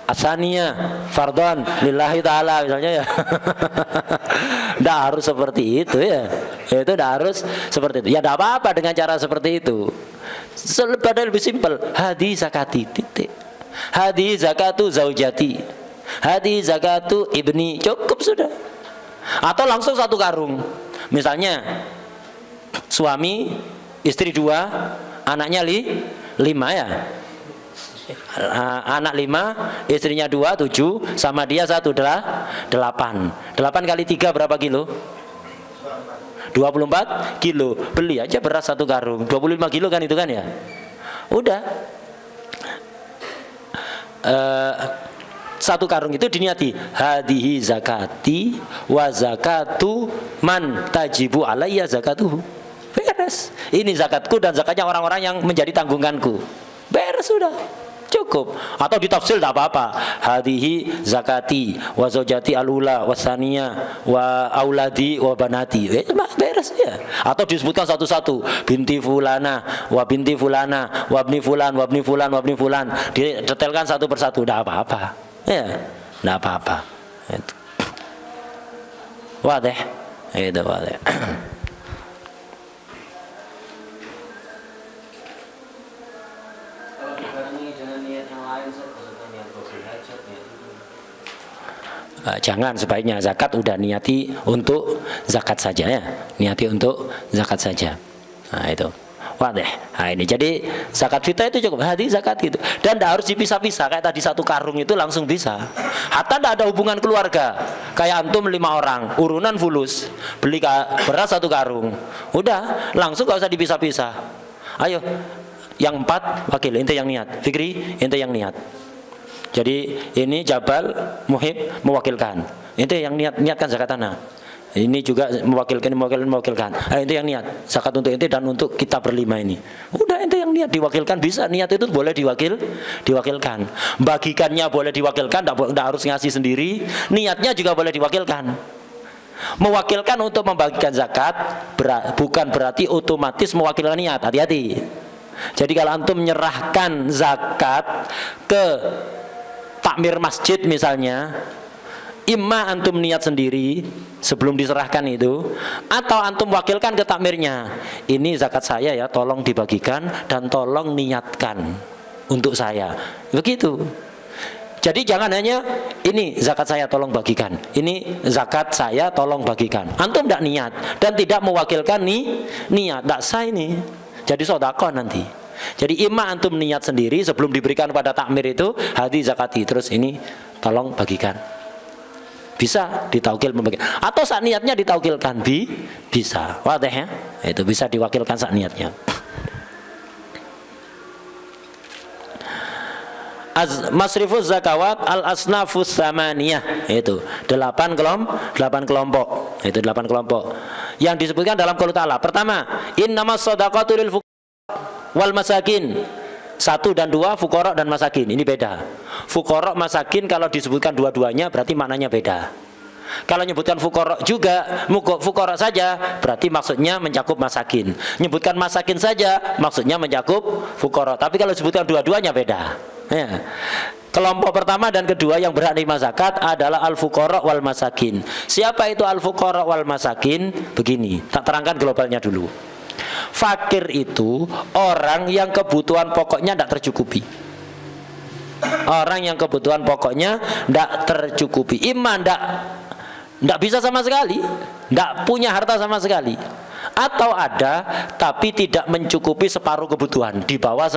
asania fardhon lillahi ta'ala misalnya ya. Tidak harus seperti itu ya. Itu tidak harus seperti itu. Ya tidak apa-apa dengan cara seperti itu. Padahal lebih simpel. Hadi zakati titik. Hadi zakatu zaujati. Hadi zakatu ibni. Cukup sudah. Atau langsung 1 karung. Misalnya suami, istri 2, anaknya 5 ya. Anak 5, istrinya 2, 7, sama dia 1, 8. 8 kali 3 berapa kilo? 24 kilo. Beli aja beras 1 karung 25 kilo kan itu kan ya. Udah 1 karung itu diniati hadihi zakati wa zakatu man tajibu alayya zakatuhu. Beres. Ini zakatku dan zakatnya orang-orang yang menjadi tanggunganku. Beres sudah. Cukup. Atau ditafsir tak apa-apa. Hadihi zakati wa zaujati al-ula wa tsaniya wa auladi wa banati. Beres ya. Atau disebutkan satu-satu. Binti fulana wa binti fulana wa ibni fulan wa ibni fulan wa ibni fulan. Didetailkan satu persatu. Tidak apa-apa. Ya. Tidak apa-apa. Itu. Wadih. Itu wadih. Jangan, sebaiknya zakat udah niati untuk zakat saja ya, niati untuk zakat saja. Nah itu. Wah deh. Nah ini jadi zakat fitrah itu cukup hadi zakat gitu. Dan tidak harus dipisah-pisah kayak tadi satu karung itu langsung bisa. Hatta tidak ada hubungan keluarga. Kayak antum 5 orang, urunan fulus, beli beras 1 karung. Udah, langsung gak usah dipisah-pisah. Ayo, yang 4 wakil, ente yang niat. Fikri, ente yang niat. Jadi ini Jabal Muhib mewakilkan. Ente yang niatkan zakat tanah. Ini juga mewakilkan. Ente yang niat zakat untuk ente dan untuk kita berlima ini. Udah ente yang niat diwakilkan bisa. Niat itu boleh diwakilkan. Bagikannya boleh diwakilkan, tidak harus ngasih sendiri. Niatnya juga boleh diwakilkan. Mewakilkan untuk membagikan zakat bukan berarti otomatis mewakilkan niat. Hati-hati. Jadi kalau antum menyerahkan zakat ke takmir masjid misalnya, imma antum niat sendiri sebelum diserahkan itu, atau antum wakilkan ke takmirnya, ini zakat saya ya, tolong dibagikan dan tolong niatkan untuk saya. Begitu. Jadi jangan hanya ini zakat saya tolong bagikan, ini zakat saya tolong bagikan. Antum tidak niat dan tidak mewakilkan niat, tidak sah ini. Jadi sedekah nanti. Jadi imma antum niat sendiri sebelum diberikan pada takmir itu, hadi zakati, terus ini tolong bagikan. Bisa ditaukil membagikan. Atau saat niatnya ditaukilkan bisa. Wadah ya? Itu bisa diwakilkan saat niatnya. Masrifuz zakawat al-asnafus samaniyah, itu 8 kelompok. Itu 8 kelompok yang disebutkan dalam qaul ta'ala. Pertama, innamas shadaqatu lil fuqara wal masakin. 1 dan 2 fuqara dan masakin. Ini beda. Fuqara masakin kalau disebutkan dua-duanya berarti maknanya beda. Kalau menyebutkan fuqara juga, fuqara saja berarti maksudnya mencakup masakin. Menyebutkan masakin saja maksudnya mencakup fuqara. Tapi kalau disebutkan dua-duanya beda. Ya. Kelompok pertama dan kedua yang berhak menerima zakat adalah al-fuqara wal masakin. Siapa itu al-fuqara wal masakin? Begini, tak terangkan globalnya dulu. Fakir itu orang yang kebutuhan pokoknya tidak tercukupi. Orang yang kebutuhan pokoknya tidak tercukupi. Iman tidak bisa sama sekali, tidak punya harta sama sekali. Atau ada tapi tidak mencukupi separuh kebutuhan, di bawah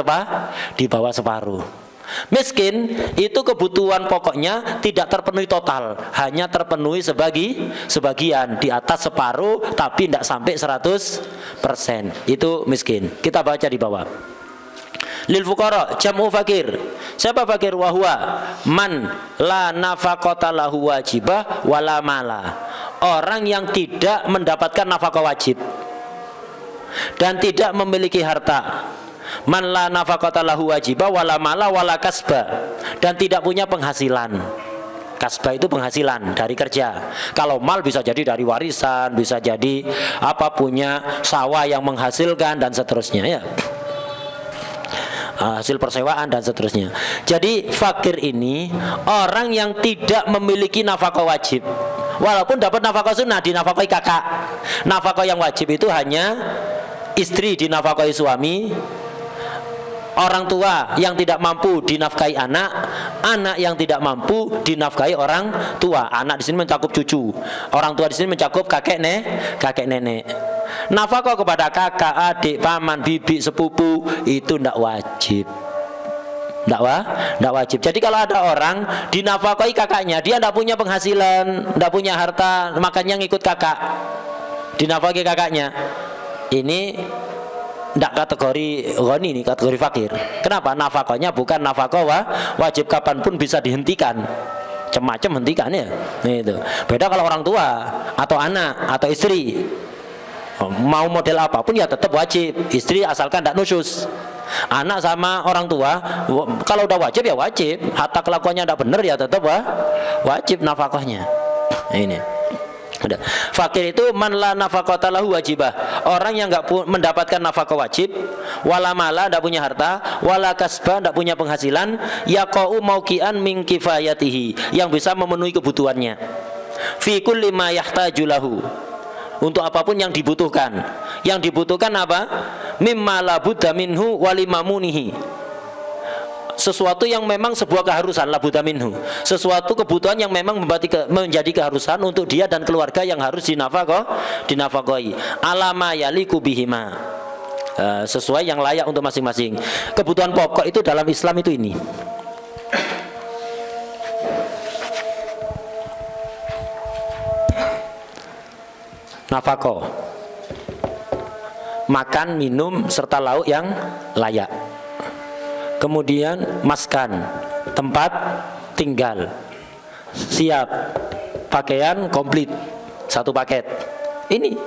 separuh. Miskin itu kebutuhan pokoknya tidak terpenuhi total, hanya terpenuhi sebagian, di atas separuh tapi tidak sampai 100%. Itu miskin. Kita baca di bawah. Lil fuqara jam'u fakir. Siapa fakir? Wahwa man la nafaqata lahu wajibah wala mala. Orang yang tidak mendapatkan nafkah wajib dan tidak memiliki harta. Man la nafaqata lahu wajibah wala mala wala kasba, dan tidak punya penghasilan. Kasbah itu penghasilan dari kerja. Kalau mal bisa jadi dari warisan, bisa jadi punya sawah yang menghasilkan dan seterusnya ya. Hasil persewaan dan seterusnya. Jadi fakir ini orang yang tidak memiliki nafkah wajib, walaupun dapat nafkah sunnah dinafkahi kakak. Nafkah yang wajib itu hanya istri dinafkahi suami, orang tua yang tidak mampu dinafkahi anak, anak yang tidak mampu dinafkahi orang tua. Anak di sini mencakup cucu, orang tua di sini mencakup kakek nenek. Nafkah kepada kakak, adik, paman, bibi, sepupu itu tidak wajib. Tidak wajib. Jadi kalau ada orang dinafkahi kakaknya, dia tidak punya penghasilan, tidak punya harta, makanya ngikut kakak, dinafkahi kakaknya. Ini tidak kategori ghani, ini kategori fakir. Kenapa? Nafkahnya bukan nafkah wajib, kapanpun bisa dihentikan. Macam-macam hentikan ya. Itu. Beda kalau orang tua atau anak atau istri. Mau model apapun ya tetap wajib. Istri asalkan tidak nusyus. Anak sama orang tua kalau udah wajib ya wajib. Hatta kelakuannya tidak benar ya tetap wajib nafkahnya. Ini. Fakir itu man la nafaqata lahu wajibah, orang yang enggak mendapatkan nafkah wajib, wala mala, tidak punya harta, wala kasba, tidak punya penghasilan, yaqau mauqian min kifayatihi, yang bisa memenuhi kebutuhannya, fi kulli ma yahtaju lahu, untuk apapun yang dibutuhkan. Yang dibutuhkan apa? Mimma la budda minhu walimamunihi, sesuatu yang memang sebuah keharusan, la budda minhu, sesuatu kebutuhan yang memang menjadi keharusan untuk dia dan keluarga yang harus dinafkahi, alama yaliku bihima, sesuai yang layak untuk masing-masing. Kebutuhan pokok itu dalam Islam itu ini. Nafaqah, makan, minum serta lauk yang layak. Kemudian maskan, tempat tinggal, siap, pakaian komplit, satu paket. Ini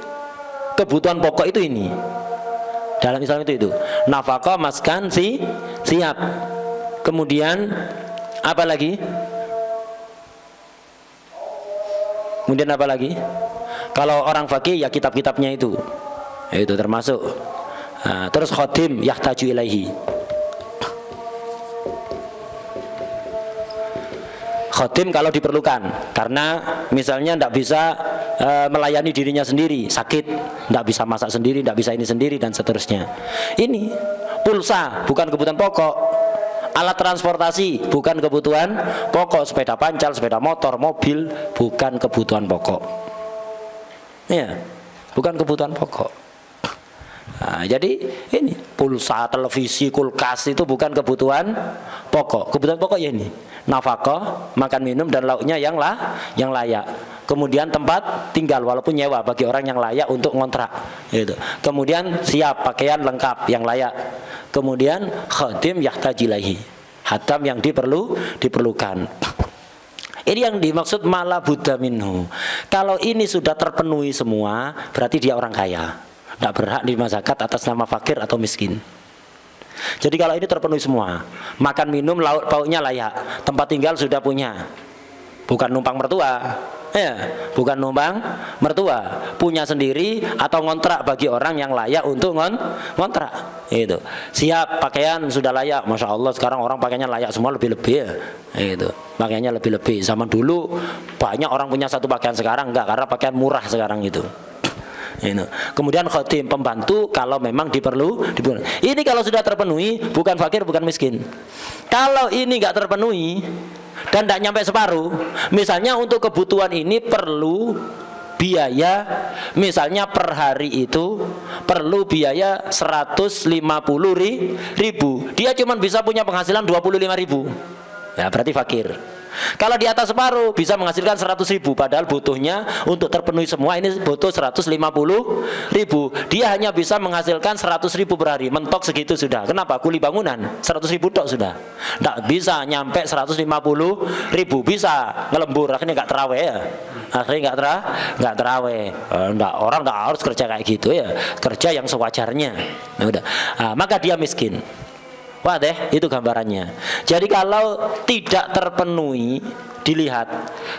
kebutuhan pokok itu ini. Dalam Islam itu nafaqah, maskan, siap. Kemudian apa lagi? Kemudian apa lagi? Kalau orang fakih ya kitab-kitabnya itu termasuk. Terus khotim yahtaju ilaihi. Khotim kalau diperlukan, karena misalnya tidak bisa melayani dirinya sendiri, sakit, tidak bisa masak sendiri, tidak bisa ini sendiri dan seterusnya. Ini pulsa bukan kebutuhan pokok, alat transportasi bukan kebutuhan pokok, sepeda pancal, sepeda motor, mobil bukan kebutuhan pokok. Ya, bukan kebutuhan pokok. Jadi ini pulsa, televisi, kulkas itu bukan kebutuhan pokok. Kebutuhan pokok ya ini nafkah, makan minum dan lauknya yang layak. Kemudian tempat tinggal walaupun nyewa bagi orang yang layak untuk ngontrak. Gitu. Kemudian siap pakaian lengkap yang layak. Kemudian khatim yahtajilahi, hatam yang diperlukan. Ini yang dimaksud mala buddha minhu. Kalau ini sudah terpenuhi semua, berarti dia orang kaya. Tidak berhak di zakat atas nama fakir atau miskin. Jadi kalau ini terpenuhi semua, makan minum lauk pauknya layak, tempat tinggal sudah punya, bukan numpang mertua, bukan numpang mertua, punya sendiri atau ngontrak bagi orang yang layak untuk ngontrak. Itu siap, pakaian sudah layak. Masya Allah sekarang orang pakaiannya layak semua, lebih-lebih ya. Itu pakaiannya lebih-lebih. Zaman dulu banyak orang punya satu pakaian, sekarang enggak, karena pakaian murah sekarang itu. Kemudian khotim, pembantu kalau memang diperlukan. Ini kalau sudah terpenuhi, bukan fakir bukan miskin. Kalau ini enggak terpenuhi dan tidak nyampe separuh, misalnya untuk kebutuhan ini perlu biaya, misalnya per hari itu perlu biaya 150.000, dia cuma bisa punya penghasilan 25.000, ya berarti fakir. Kalau di atas separuh bisa menghasilkan 100.000, padahal butuhnya untuk terpenuhi semua ini butuh 150.000. Dia hanya bisa menghasilkan 100.000 per hari, mentok segitu sudah. Kenapa? Kuli bangunan 100.000 tok sudah. Tidak bisa nyampe 150.000, bisa ngelembur, akhirnya nggak terawih ya. Akhirnya nggak terawih. Orang nggak harus kerja kayak gitu ya, kerja yang sewajarnya. Maka dia miskin. Wah deh, itu gambarannya. Jadi kalau tidak terpenuhi, dilihat.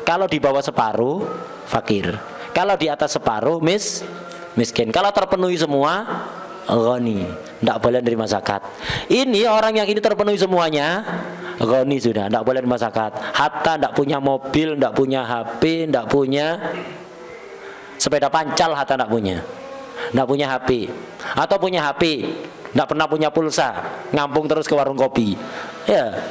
Kalau di bawah separuh, fakir. Kalau di atas separuh, miskin. Kalau terpenuhi semua, ghani. Tidak boleh nerima zakat. Ini orang yang ini terpenuhi semuanya, ghani sudah, tidak boleh nerima zakat. Hatta tidak punya mobil, tidak punya HP, tidak punya sepeda pancal, hatta tidak punya. Tidak punya HP. Atau punya HP, tidak pernah punya pulsa, ngampung terus ke warung kopi. Ya,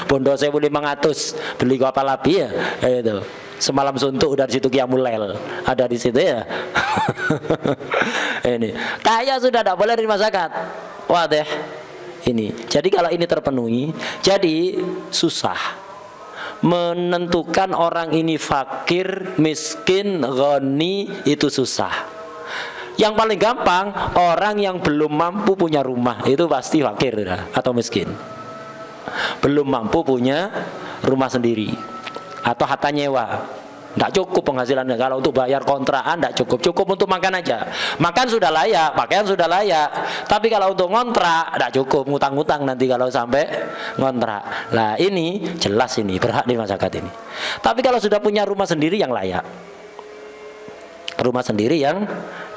bondo 1.500 beli apa lagi ya? Itu. Semalam suntuk dari situ Qiyamul Lail. Ada di situ ya. Ini. Kaya sudah tidak boleh terima zakat. Wah deh. Ini. Jadi kalau ini terpenuhi, jadi susah menentukan orang ini fakir, miskin, ghani, itu susah. Yang paling gampang, orang yang belum mampu punya rumah itu pasti fakir atau miskin. Belum mampu punya rumah sendiri atau harta nyewa, tidak cukup penghasilannya. Kalau untuk bayar kontrakan tidak cukup untuk makan aja. Makan sudah layak, pakaian sudah layak. Tapi kalau untuk ngontrak tidak cukup, ngutang-ngutang nanti kalau sampai ngontrak. Nah ini jelas ini berhak di masyarakat ini. Tapi kalau sudah punya rumah sendiri yang layak, rumah sendiri yang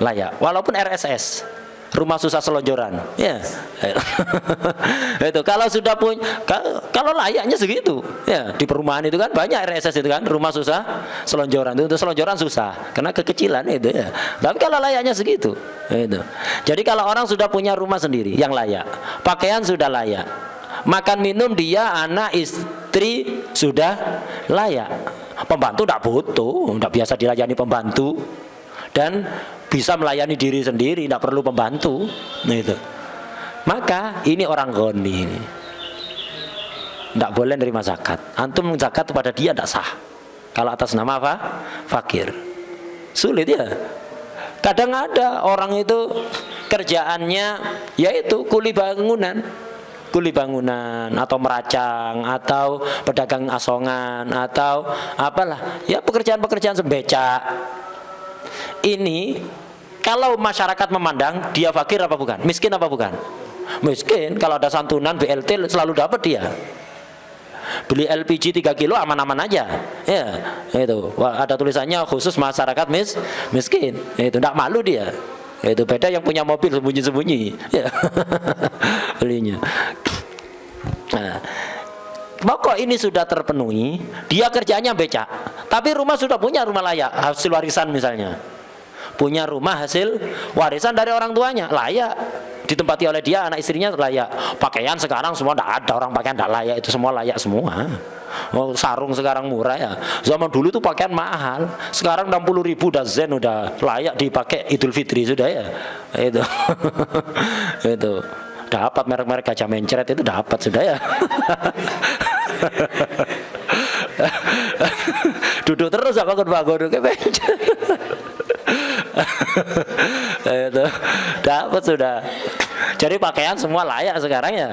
layak, walaupun RSS, rumah susah selonjoran, ya. Itu kalau sudah punya, kalau layaknya segitu, ya di perumahan itu kan banyak RSS itu kan, rumah susah selonjoran. Itu untuk selonjoran susah, karena kekecilan itu ya. Tapi kalau layaknya segitu, itu. Jadi kalau orang sudah punya rumah sendiri yang layak, pakaian sudah layak, makan minum dia, anak, istri sudah layak. Pembantu tidak butuh, tidak biasa dilayani pembantu. Dan bisa melayani diri sendiri, tidak perlu pembantu. Nah itu. Maka ini orang ghani ini. Tidak boleh nerima zakat. Antum zakat kepada dia tidak sah. Kalau atas nama apa? Fakir. Sulit ya. Kadang ada orang itu kerjaannya yaitu kuli bangunan atau meracang atau pedagang asongan atau apalah ya, pekerjaan-pekerjaan sebecak. Ini kalau masyarakat memandang dia fakir apa bukan? Miskin apa bukan? Miskin. Kalau ada santunan BLT selalu dapat dia. Beli LPG 3 kilo aman-aman aja. Ya, itu. Ada tulisannya khusus masyarakat miskin. Itu enggak malu dia. Itu beda yang punya mobil sembunyi-sembunyi. Ya. Belinya. Nah, pokok ini sudah terpenuhi, dia kerjanya becak. Tapi rumah sudah punya rumah layak, hasil warisan misalnya. Punya rumah hasil warisan dari orang tuanya, layak. Ditempati oleh dia, anak istrinya layak. Pakaian sekarang semua tidak ada orang pakaian tidak layak, itu semua layak semua. Oh, sarung sekarang murah ya. Zaman dulu tuh pakaian mahal. Sekarang 60.000 udah zen, udah layak dipakai Idul Fitri sudah ya. Itu. Itu. Dapat merek-merek Gajah Mencret itu dapat sudah ya. Duduk terus apa kon ke mencret. Itu dapat sudah. Jadi pakaian semua layak sekarang ya.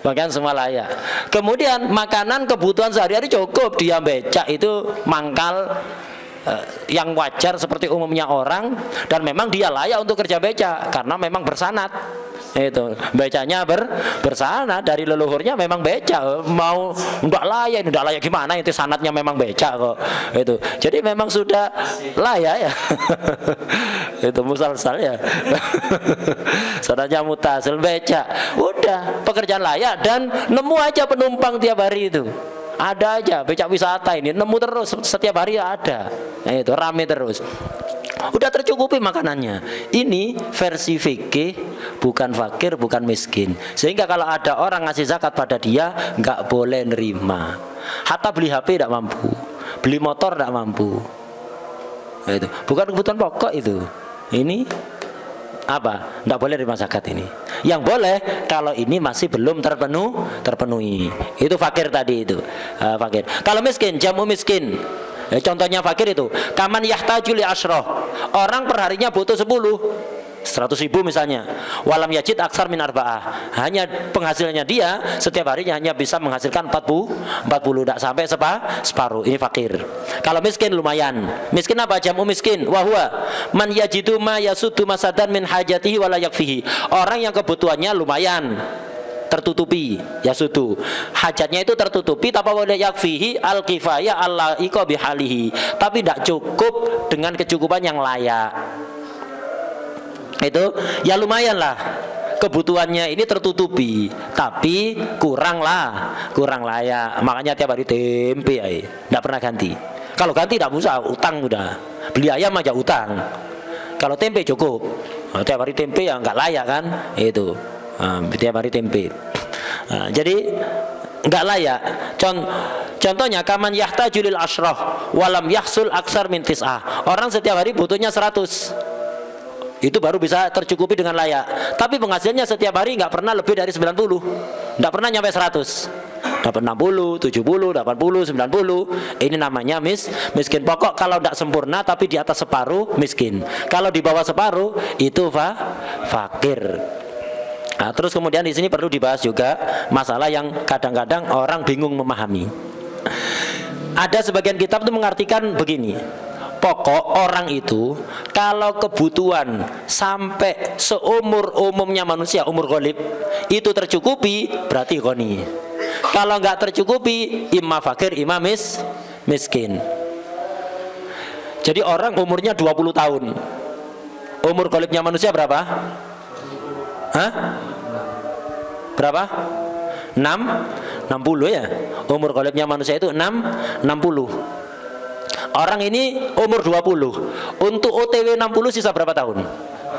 Pakaian semua layak. Kemudian makanan kebutuhan sehari-hari cukup. Dia becak itu mangkal yang wajar seperti umumnya orang, dan memang dia layak untuk kerja becak karena memang bersanad. Itu becaknya bersanad dari leluhurnya, memang becak. Mau enggak layak gimana, itu sanadnya memang becak kok. Itu jadi memang sudah layak ya. Itu musalsal ya. Sanadnya mutasil, becak, udah pekerjaan layak, dan nemu aja penumpang tiap hari itu. Ada aja becak wisata ini nemu terus, setiap hari ada. Nah, itu rame terus. Udah tercukupi makanannya. Ini versi fikih, bukan fakir, bukan miskin. Sehingga kalau ada orang ngasih zakat pada dia, nggak boleh nerima. Hatta beli HP tidak mampu, beli motor tidak mampu. Nah, itu bukan kebutuhan pokok itu. Ini apa? Tidak boleh nerima zakat ini. Yang boleh kalau ini masih belum terpenuhi. Itu fakir tadi itu. Fakir. Kalau miskin, jamu miskin. Contohnya fakir itu kaman yahtaju li asyroh, orang perharinya butuh 100.000 misalnya, walam yajid aksar min arba'ah, hanya penghasilannya dia setiap harinya hanya bisa menghasilkan 40 tidak sampai separuh. Ini fakir. Kalau miskin lumayan. Miskin apa? Jamu miskin wahwa man yajidu ma yasuddu masadan min hajatihi wala yakfihi, orang yang kebutuhannya lumayan tertutupi, ya sudu hajatnya itu tertutupi, tapi boleh yakfihi al kifayah Allah iko bihalihi, tapi tidak cukup dengan kecukupan yang layak. Itu ya lumayan lah, kebutuhannya ini tertutupi tapi kurang layak, makanya tiap hari tempe ya, tidak pernah ganti. Kalau ganti tidak usah utang, udah beli ayam aja utang. Kalau tempe cukup. Tiap hari tempe ya nggak layak kan itu. Tiap hari tempe. Jadi nggak layak. Contohnya kaman yahtajulil asyrah walam yahsul aksar min tis'ah, orang setiap hari butuhnya 100, itu baru bisa tercukupi dengan layak. Tapi penghasilannya setiap hari nggak pernah lebih dari 90, nggak pernah nyampe 100, dapat 60, 70, 80, 90. Ini namanya miskin pokok. Kalau tidak sempurna tapi di atas separuh miskin. Kalau di bawah separuh itu fakir. Nah, terus kemudian di sini perlu dibahas juga masalah yang kadang-kadang orang bingung memahami. Ada sebagian kitab itu mengartikan begini, pokok orang itu kalau kebutuhan sampai seumur-umumnya manusia, umur ghalib, itu tercukupi berarti ghani. Kalau nggak tercukupi imma fakir imma miskin. Jadi orang umurnya 20 tahun, umur ghalibnya manusia berapa? Berapa? 60 ya. Umur ghalibnya manusia itu 60. Orang ini umur 20. Untuk OTW 60 sisa berapa tahun?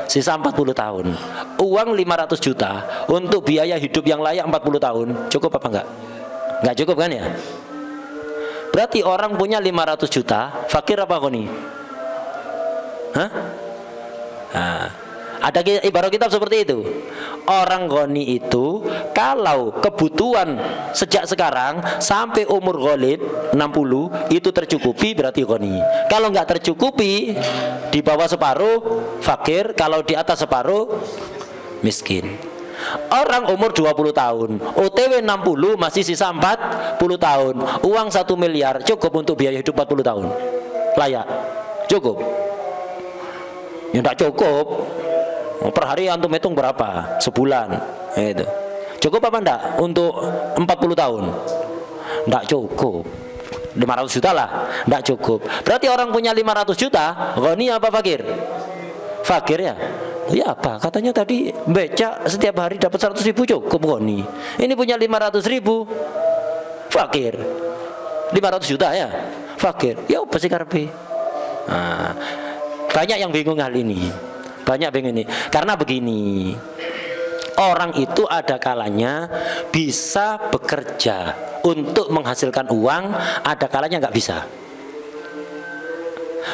Sisa 40 tahun. Uang 500 juta untuk biaya hidup yang layak 40 tahun. Cukup apa enggak? Enggak cukup kan ya? Berarti orang punya 500 juta, fakir apa ghani? Ada ibarat kitab seperti itu. Orang goni itu kalau kebutuhan sejak sekarang sampai umur ghalib 60 itu tercukupi berarti goni. Kalau nggak tercukupi, di bawah separuh fakir, kalau di atas separuh miskin. Orang umur 20 tahun, OTW 60 masih sisa 40 tahun. Uang 1 miliar cukup untuk biaya hidup 40 tahun. Layak. Cukup. Ya enggak cukup. Per hari antum hitung berapa? Sebulan. Itu. Cukup apa enggak untuk 40 tahun? Enggak cukup. 500 juta lah, enggak cukup. Berarti orang punya 500 juta, ghani apa fakir? Fakir ya? Ya apa? Katanya tadi becak setiap hari dapat 100 ribu cukup ghani. Ini punya 500 ribu, fakir. 500 juta ya? Fakir. Ya apa sih karepe? Nah, banyak yang bingung hal ini. Banyak bingung ini. Karena begini, orang itu ada kalanya bisa bekerja untuk menghasilkan uang, ada kalanya nggak bisa.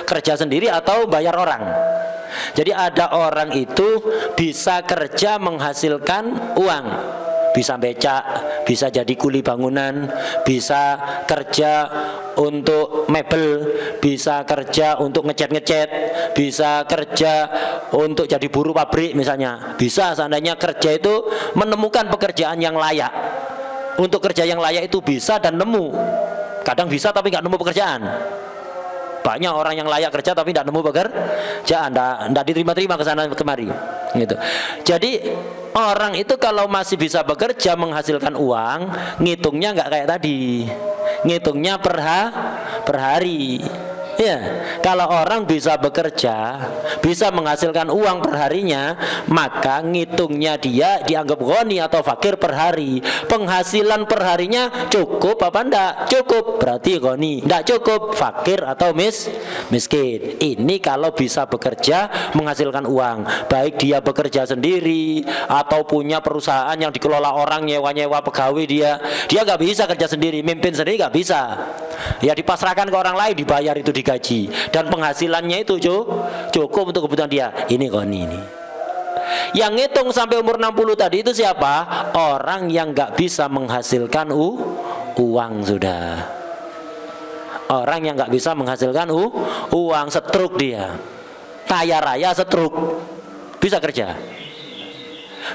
Kerja sendiri atau bayar orang. Jadi ada orang itu bisa kerja menghasilkan uang, bisa becak, bisa jadi kuli bangunan, bisa kerja untuk mebel, bisa kerja untuk ngecat-ngecat, bisa kerja untuk jadi buruh pabrik misalnya. Bisa seandainya kerja itu menemukan pekerjaan yang layak. Untuk kerja yang layak itu bisa dan nemu. Kadang bisa tapi nggak nemu pekerjaan. Banyak orang yang layak kerja tapi tidak nemu pekerjaan, tidak diterima-terima ke sana kemari gitu. Jadi orang itu kalau masih bisa bekerja menghasilkan uang, ngitungnya nggak kayak tadi, ngitungnya per hari. Ya, kalau orang bisa bekerja, bisa menghasilkan uang perharinya, maka ngitungnya dia dianggap ghani atau fakir per hari. Penghasilan perharinya cukup apa enggak? Cukup, berarti ghani. Enggak cukup, fakir atau miskin. Ini kalau bisa bekerja menghasilkan uang, baik dia bekerja sendiri atau punya perusahaan yang dikelola orang, nyewa-nyewa pegawai dia nggak bisa kerja sendiri, mimpin sendiri nggak bisa. Ya dipasrahkan ke orang lain, dibayar itu digaji, dan penghasilannya itu cukup untuk kebutuhan dia. Ini ghani ini. Yang ngitung sampai umur 60 tadi itu siapa? Orang yang nggak bisa menghasilkan uang sudah. Orang yang nggak bisa menghasilkan uang, setruk dia. Kaya raya setruk, bisa kerja.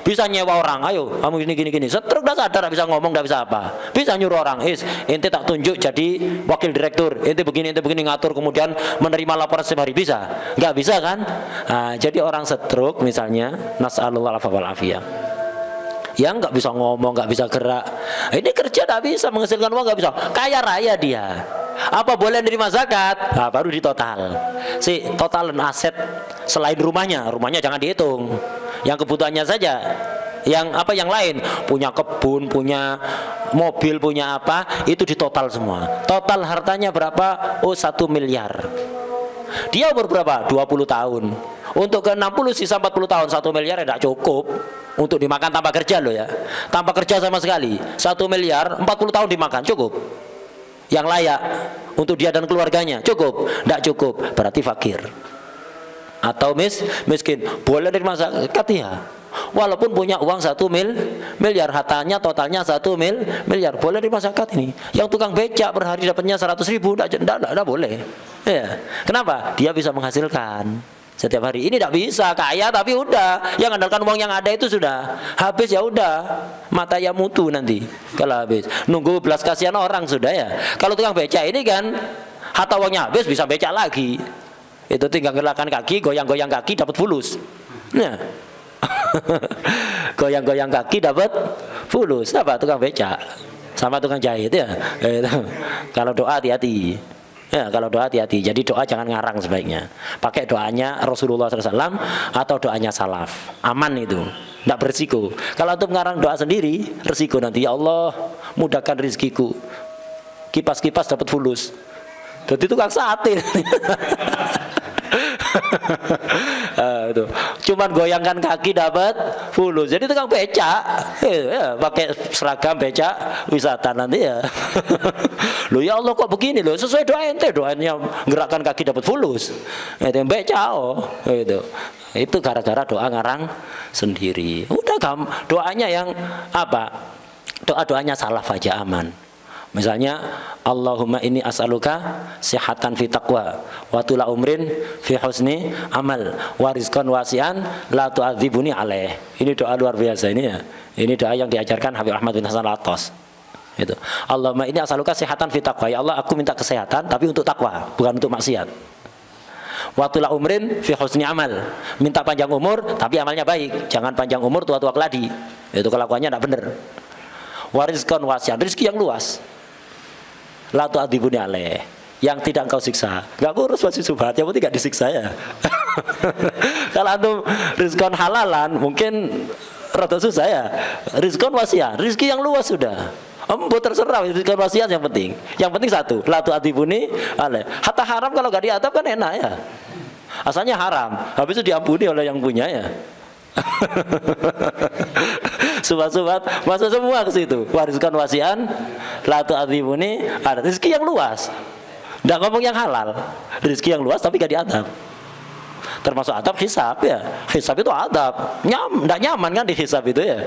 Bisa nyewa orang, ayo kamu gini, setruk dah sadar, bisa ngomong, dah bisa apa, bisa nyuruh orang, ente tak tunjuk jadi wakil direktur, ente begini ngatur, kemudian menerima laporan setiap hari, bisa? Nggak bisa kan? Nah, jadi orang setruk misalnya, nas'alullah wal afiyah, yang nggak bisa ngomong, nggak bisa gerak, ini kerja nggak bisa menghasilkan uang, nggak bisa, kaya raya dia, apa boleh nerima zakat? Nah, baru ditotal, totalan aset selain rumahnya jangan dihitung. Yang kebutuhannya saja, yang lain, punya kebun, punya mobil, punya apa, itu ditotal semua. Total hartanya berapa? 1 miliar. Dia umur berapa? 20 tahun. Untuk ke 60 sisa 40 tahun, 1 miliar tidak cukup untuk dimakan tanpa kerja loh ya. Tanpa kerja sama sekali. 1 miliar 40 tahun dimakan, cukup. Yang layak untuk dia dan keluarganya, cukup? Tidak cukup, berarti fakir. Atau miskin, boleh nerima zakat ya, walaupun punya uang 1 miliar, hartanya totalnya 1 miliar, boleh nerima zakat ini. Yang tukang becak per hari dapatnya 100 ribu, tidak boleh ya. Kenapa? Dia bisa menghasilkan setiap hari. Ini tidak bisa, kaya tapi udah, yang andalkan uang yang ada itu sudah habis, ya udah, mata ya mutu nanti kalau habis, nunggu belas kasihan orang sudah ya. Kalau tukang becak ini kan harta uangnya habis, bisa becak lagi. Itu tinggal gerakan kaki, goyang-goyang kaki dapat fulus. Nah. Goyang-goyang kaki dapat fulus. Apa tukang becak sama tukang jahit ya. Kalau doa hati-hati. Ya, kalau doa hati-hati. Jadi doa jangan ngarang sebaiknya. Pakai doanya Rasulullah SAW atau doanya salaf. Aman itu. Tidak berisiko. Kalau antum ngarang doa sendiri, risiko nanti, ya Allah mudahkan rezekiku. Kipas-kipas dapat fulus. Jadi tukang sate. Itu cuman goyangkan kaki dapat fulus. Jadi tukang becak ya, pakai seragam becak wisata nanti ya. Loh ya Allah kok begini loh, sesuai doa ente, doanya gerakkan kaki dapat fulus. Itu yang becak itu. Itu gara-gara doa ngarang sendiri. Udah doanya yang apa? Doa-doanya salaf aja aman. Misalnya Allahumma inni as'aluka sihatan fi taqwa wa tula umrin fi husni amal wa rizqan wasi'an la tu'adzibuni alaih. Ini doa luar biasa ini ya. Ini doa yang diajarkan Habib Ahmad bin Hasan Al-Attas. Itu. Allahumma inni as'aluka sihatan fi taqwa. Ya Allah, aku minta kesehatan tapi untuk takwa, bukan untuk maksiat. Wa tula umrin fi husni amal. Minta panjang umur tapi amalnya baik. Jangan panjang umur tua-tua keladi. Itu kelakuannya enggak benar. Wa rizqan wasi'an, rezeki yang luas. La tu'adzibuni alaih, yang tidak engkau siksa. Enggak kurus masih subhat, yang penting enggak disiksa ya. Kalau antum rizqan halalan mungkin rada susah ya. Rizqan wasi'an, rezeki yang luas sudah. Embo terserah rizqan wasi'an yang penting. Yang penting satu, la tu'adzibuni alaih. Hatta haram kalau enggak diadab kan enak ya. Asalnya haram, habis itu diampuni oleh yang punya ya. Sobat-sobat masuk semua ke situ. Wariskan wasian, la tu'adzibuni, ada rezeki yang luas. Enggak ngomong yang halal. Rezeki yang luas tapi gak diadab. Termasuk adab hisab ya. Hisab itu adab. Enggak nyaman kan di hisab itu ya.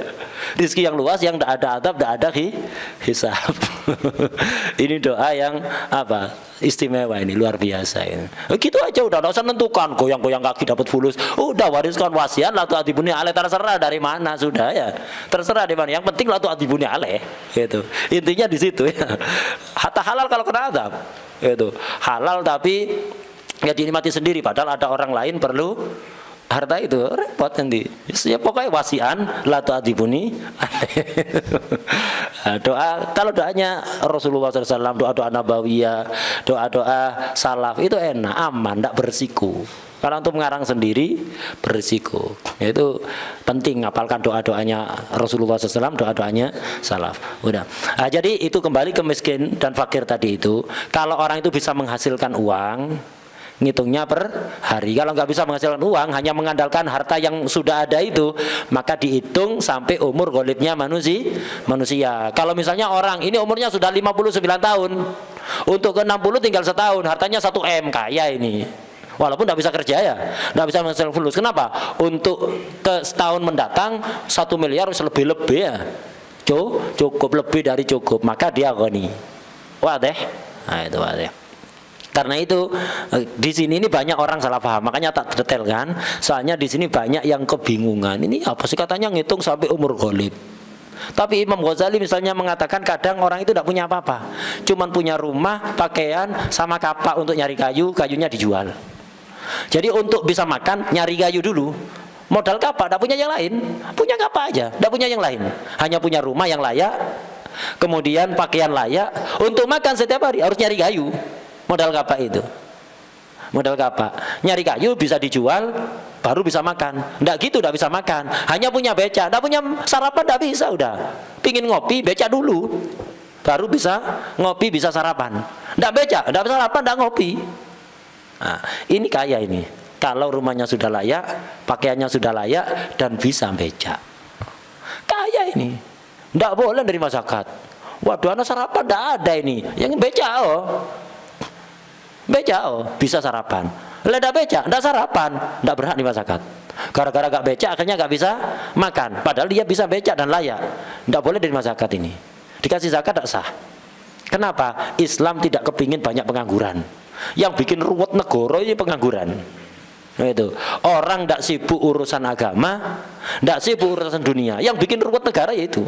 Rezeki yang luas yang enggak ada adab, enggak ada hisab. Ini doa yang apa? Istimewa ini, luar biasa ini. Gitu aja udah, enggak usah nentukan goyang-goyang kaki dapat fulus. Udah wariskan wasiat la tu'adzibuni alaih, terserah dari mana sudah ya. Terserah dari mana. Yang penting la tu'adzibuni alaih gitu. Intinya di situ ya. Hatta halal kalau kena adab. Gitu. Halal tapi ya dinikmati sendiri, padahal ada orang lain perlu harta itu, repot nanti. Ya pokoknya wasian la tu'adzibuni. Doa, kalau doanya Rasulullah SAW, doa-doa nabawiyah, doa-doa salaf itu enak, aman, tidak bersiko. Kalau untuk mengarang sendiri berisiko. Itu penting ngapalkan doa-doanya Rasulullah SAW, doa-doanya salaf. Udah. Nah, jadi itu kembali ke miskin dan fakir tadi itu. Kalau orang itu bisa menghasilkan uang, ngitungnya per hari. Kalau nggak bisa menghasilkan uang, hanya mengandalkan harta yang sudah ada itu, maka dihitung sampai umur golibnya manusia. Kalau misalnya orang ini umurnya sudah 59 tahun, untuk ke 60 tinggal setahun, hartanya 1 M, kaya ini. Walaupun tidak bisa kerja ya, tidak bisa menghasilkan fulus. Kenapa? Untuk ke setahun mendatang 1 miliar lebih-lebih ya, cukup lebih dari cukup, maka dia ghani. Wadih? Nah itu wadih. Karena itu di sini ini banyak orang salah paham, makanya tak detail kan. Soalnya di sini banyak yang kebingungan. Ini apa sih katanya ngitung sampai umur golib. Tapi Imam Ghazali misalnya mengatakan kadang orang itu tidak punya apa-apa, cuman punya rumah, pakaian, sama kapak untuk nyari kayu, kayunya dijual. Jadi untuk bisa makan nyari kayu dulu. Modal kapak, tidak punya yang lain. Punya kapak aja, tidak punya yang lain. Hanya punya rumah yang layak, kemudian pakaian layak. Untuk makan setiap hari harus nyari kayu. Modal kapak itu, modal kapak, nyari kayu bisa dijual, baru bisa makan. Nggak gitu, nggak bisa makan. Hanya punya beca, nggak punya sarapan, nggak bisa. Udah, pingin ngopi, beca dulu, baru bisa ngopi, bisa sarapan. Nggak beca, nggak bisa sarapan, nggak ngopi. Nah, ini kaya ini. Kalau rumahnya sudah layak, pakaiannya sudah layak, dan bisa beca, kaya ini. Nggak boleh dari masyarakat. Waduh, anak sarapan nggak ada ini. Yang beca bisa sarapan. Leda beca, ndak sarapan, ndak berhak di masyarakat. Gara-gara gak beca akhirnya gak bisa makan. Padahal dia bisa beca dan layak. Ndak boleh di masyarakat ini. Dikasih zakat tak sah. Kenapa? Islam tidak kepingin banyak pengangguran. Yang bikin ruwet negara ini pengangguran. Nah itu. Orang ndak sibuk urusan agama, ndak sibuk urusan dunia. Yang bikin ruwet negara yaitu.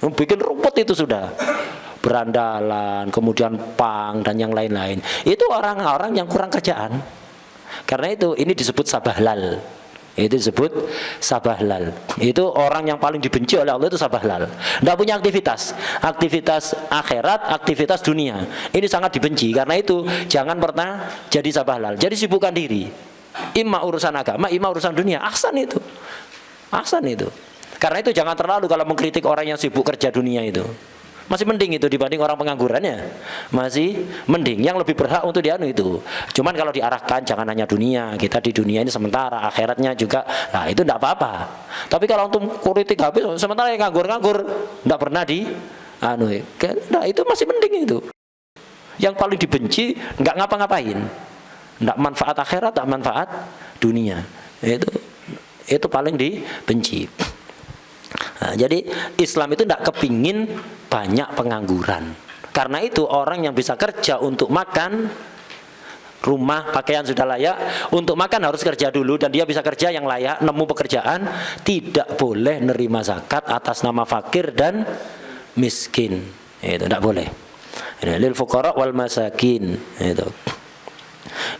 Yang bikin ruwet itu sudah. Berandalan, kemudian pang dan yang lain-lain. Itu orang-orang yang kurang kerjaan. Karena itu ini disebut sabahlal. Itu disebut sabahlal. Itu orang yang paling dibenci oleh Allah itu sabahlal. Tidak punya aktivitas, aktivitas akhirat, aktivitas dunia. Ini sangat dibenci. Karena itu jangan pernah jadi sabahlal. Jadi sibukkan diri. Imma urusan agama, imma urusan dunia. Ahsan itu. Ahsan itu. Karena itu jangan terlalu kalau mengkritik orang yang sibuk kerja dunia itu. Masih mending itu dibanding orang penganggurannya. Masih mending. Yang lebih berhak untuk dianu itu. Cuman kalau diarahkan jangan hanya dunia. Kita di dunia ini sementara, akhiratnya juga. Nah itu tidak apa-apa. Tapi kalau untuk kritik habis, sementara yang nganggur-nganggur tidak pernah di nah itu masih mending itu. Yang paling dibenci nggak ngapa-ngapain. Nggak manfaat akhirat, nggak manfaat dunia. Itu paling dibenci. Nah, jadi Islam itu tidak kepingin banyak pengangguran. Karena itu orang yang bisa kerja untuk makan, rumah, pakaian sudah layak, untuk makan harus kerja dulu, dan dia bisa kerja yang layak, nemu pekerjaan, tidak boleh nerima zakat atas nama fakir dan miskin. Itu tidak boleh. Lil fuqara wal masakin. Itu.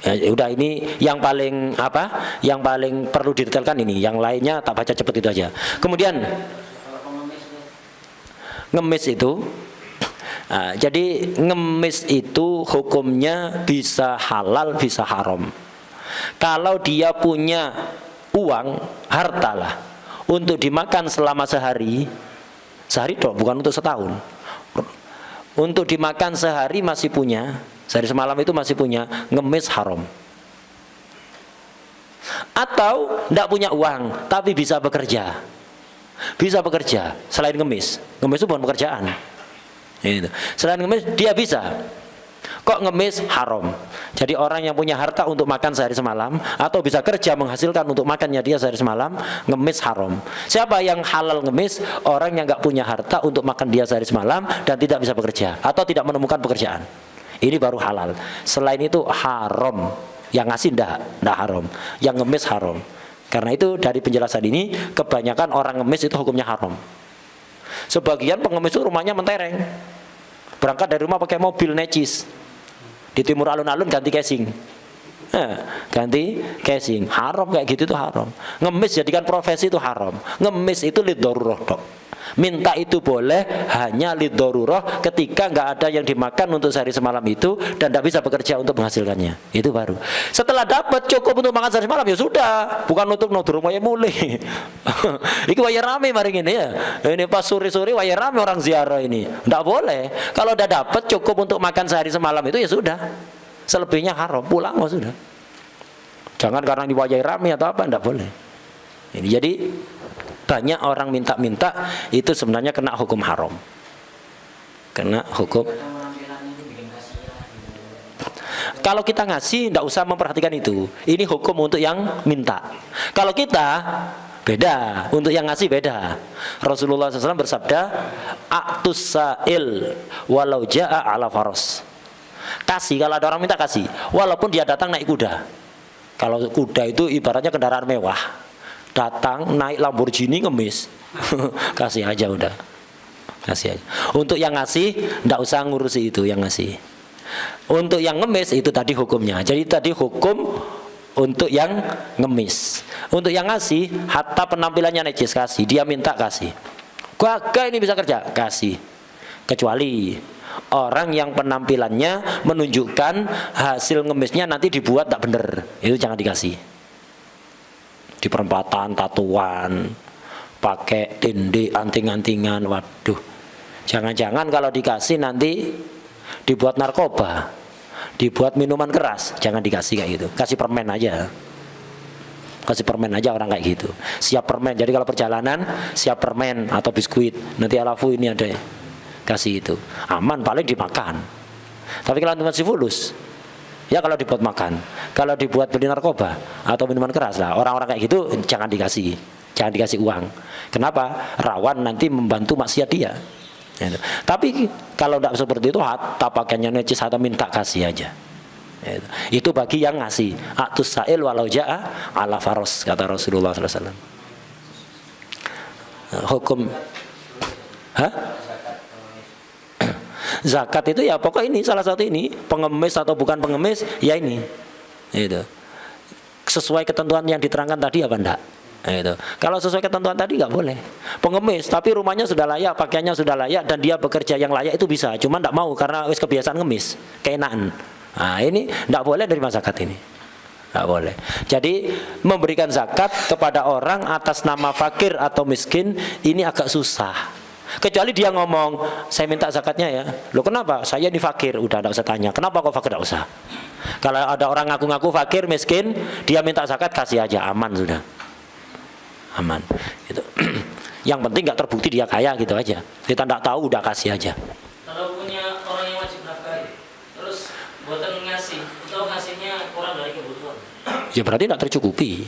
Ya, udah ini yang paling apa? Yang paling perlu didetailkan ini. Yang lainnya tak baca cepet itu aja. Kemudian ngemis itu, jadi ngemis itu hukumnya bisa halal, bisa haram. Kalau dia punya uang, harta lah, untuk dimakan selama sehari toh, bukan untuk setahun. Untuk dimakan sehari masih punya, sehari semalam itu masih punya, ngemis haram. Atau tidak punya uang, tapi bisa bekerja. Bisa bekerja selain ngemis. Ngemis itu bukan pekerjaan. Itu. Selain ngemis dia bisa. Kok ngemis haram? Jadi orang yang punya harta untuk makan sehari semalam, atau bisa kerja menghasilkan untuk makannya dia sehari semalam, ngemis haram. Siapa yang halal ngemis? Orang yang nggak punya harta untuk makan dia sehari semalam dan tidak bisa bekerja atau tidak menemukan pekerjaan. Ini baru halal. Selain itu haram. Yang ngasih ndak haram. Yang ngemis haram. Karena itu dari penjelasan ini kebanyakan orang ngemis itu hukumnya haram. Sebagian pengemis itu rumahnya mentereng, berangkat dari rumah pakai mobil necis, di timur alun-alun ganti casing, ganti casing, haram kayak gitu, itu haram. Ngemis jadikan profesi itu haram. Ngemis itu lidorurah dok. Minta itu boleh hanya lidorurah ketika nggak ada yang dimakan untuk sehari semalam itu dan tidak bisa bekerja untuk menghasilkannya. Itu baru. Setelah dapat cukup untuk makan sehari semalam ya sudah, bukan untuk nodur rumahnya mulai. Iki waya rame mari ini ya. Ini pas sore-sore waya rame orang ziarah ini. Tidak boleh. Kalau udah dapat cukup untuk makan sehari semalam itu ya sudah. Selebihnya haram, pulang oh sudah. Jangan karena di waya rame atau apa, tidak boleh. Ini jadi banyak orang minta-minta itu sebenarnya kena hukum haram. Kena hukum. Kalau kita ngasih tidak usah memperhatikan itu. Ini hukum untuk yang minta. Kalau kita beda, untuk yang ngasih beda. Rasulullah SAW bersabda, "A'tus sa'il walau ja'a ala faros." Kasih, kalau ada orang minta kasih, walaupun dia datang naik kuda. Kalau kuda itu ibaratnya kendaraan mewah. Datang naik Lamborghini ngemis. Kasih aja udah. Kasih aja. Untuk yang ngasih tidak usah ngurusi itu yang ngasih. Untuk yang ngemis itu tadi hukumnya. Jadi tadi hukum untuk yang ngemis. Untuk yang ngasih, hatta penampilannya necis kasih. Dia minta kasih. Gua ini bisa kerja, kasih. Kecuali orang yang penampilannya menunjukkan hasil ngemisnya nanti dibuat tak bener, itu jangan dikasih. Di perempatan tatuan, pakai tinde, anting-antingan, waduh. Jangan-jangan kalau dikasih nanti dibuat narkoba, dibuat minuman keras, jangan dikasih kayak gitu. Kasih permen aja. Kasih permen aja orang kayak gitu. Siap permen. Jadi kalau perjalanan siap permen atau biskuit. Nanti alafu ini ada. Kasih itu. Aman, paling dimakan. Tapi kalau masih fulus, ya kalau dibuat makan, kalau dibuat beli narkoba atau minuman keras lah, orang-orang kayak gitu jangan dikasih uang. Kenapa? Rawan nanti membantu maksiat dia. Ya. Tapi kalau tidak seperti itu, hatta pakaiannya necis atau minta kasih aja. Ya. Itu bagi yang ngasih. A'tus sa'il walau ja'a ala faros, kata Rasulullah SAW. Hukum, zakat itu ya pokok ini salah satu ini, pengemis atau bukan pengemis ya ini. Itu. Sesuai ketentuan yang diterangkan tadi apa enggak? Itu. Kalau sesuai ketentuan tadi nggak boleh. Pengemis tapi rumahnya sudah layak, pakaiannya sudah layak dan dia bekerja yang layak itu bisa. Cuma enggak mau karena wis kebiasaan ngemis, keenaan. Nah, ini enggak boleh dari zakat ini. Enggak boleh. Jadi memberikan zakat kepada orang atas nama fakir atau miskin ini agak susah. Kecuali dia ngomong, saya minta zakatnya ya. Loh kenapa? Saya ini fakir. Udah tidak usah tanya. Kenapa kok fakir? Tidak usah. Kalau ada orang ngaku-ngaku fakir, miskin, dia minta zakat, kasih aja. Aman sudah. Aman. Itu. Yang penting nggak terbukti dia kaya gitu aja. Kita tidak tahu, udah kasih aja.
Kalau punya orang yang wajib nafkah, terus buatan ngasih, atau ngasihnya kurang dari kebutuhan,
Ya berarti tidak tercukupi.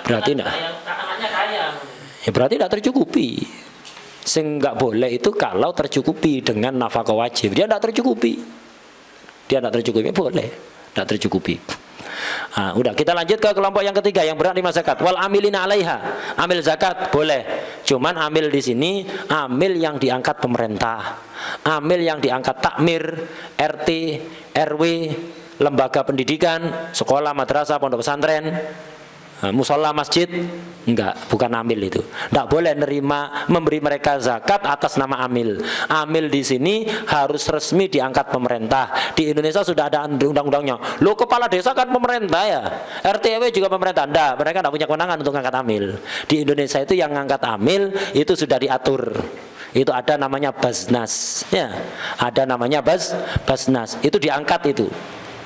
Berarti enggak.
Anaknya kaya.
Ya berarti tidak tercukupi. Sing nggak boleh itu kalau tercukupi dengan nafkah wajib. Dia tidak tercukupi. Dia tidak tercukupi, boleh. Tidak tercukupi. Nah, udah kita lanjut ke kelompok yang ketiga yang menerima zakat. Wal amilina 'alaiha. Amil zakat boleh. Cuman amil di sini amil yang diangkat pemerintah. Amil yang diangkat takmir, RT, RW, lembaga pendidikan, sekolah, madrasah, pondok pesantren, musola, masjid, enggak, bukan amil itu. Enggak boleh memberi mereka zakat atas nama amil. Amil di sini harus resmi diangkat pemerintah. Di Indonesia sudah ada undang-undangnya. Lo kepala desa kan pemerintah ya. RT RW juga pemerintah. Enggak, mereka enggak punya kewenangan untuk angkat amil. Di Indonesia itu yang ngangkat amil itu sudah diatur. Itu ada namanya Basnas, ya. Ada namanya Basnas. Itu diangkat itu.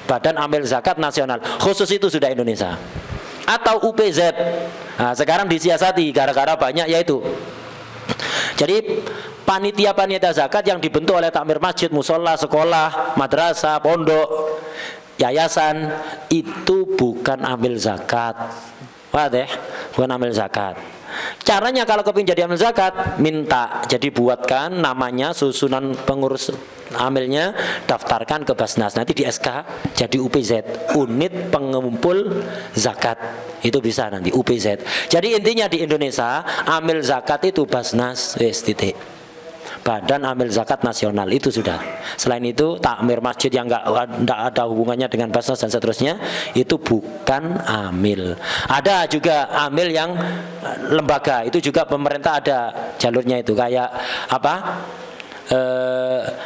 Badan Amil Zakat Nasional. Khusus itu sudah Indonesia. Atau UPZ. Nah, sekarang disiasati gara-gara banyak yaitu. Jadi panitia-panitia zakat yang dibentuk oleh takmir masjid, musola, sekolah, madrasah, pondok, yayasan itu bukan amil zakat. Wadah, bukan amil zakat. Caranya kalau kepingin jadi amil zakat, minta. Jadi buatkan namanya, susunan pengurus amilnya, daftarkan ke Basnas. Nanti di SK jadi UPZ, unit pengumpul zakat. Itu bisa nanti UPZ. Jadi intinya di Indonesia amil zakat itu Basnas, wes titik. Badan Amil Zakat Nasional itu sudah. Selain itu takmir masjid yang enggak ada hubungannya dengan Basnas dan seterusnya itu bukan amil. Ada juga amil yang lembaga, itu juga pemerintah ada jalurnya itu, kayak apa?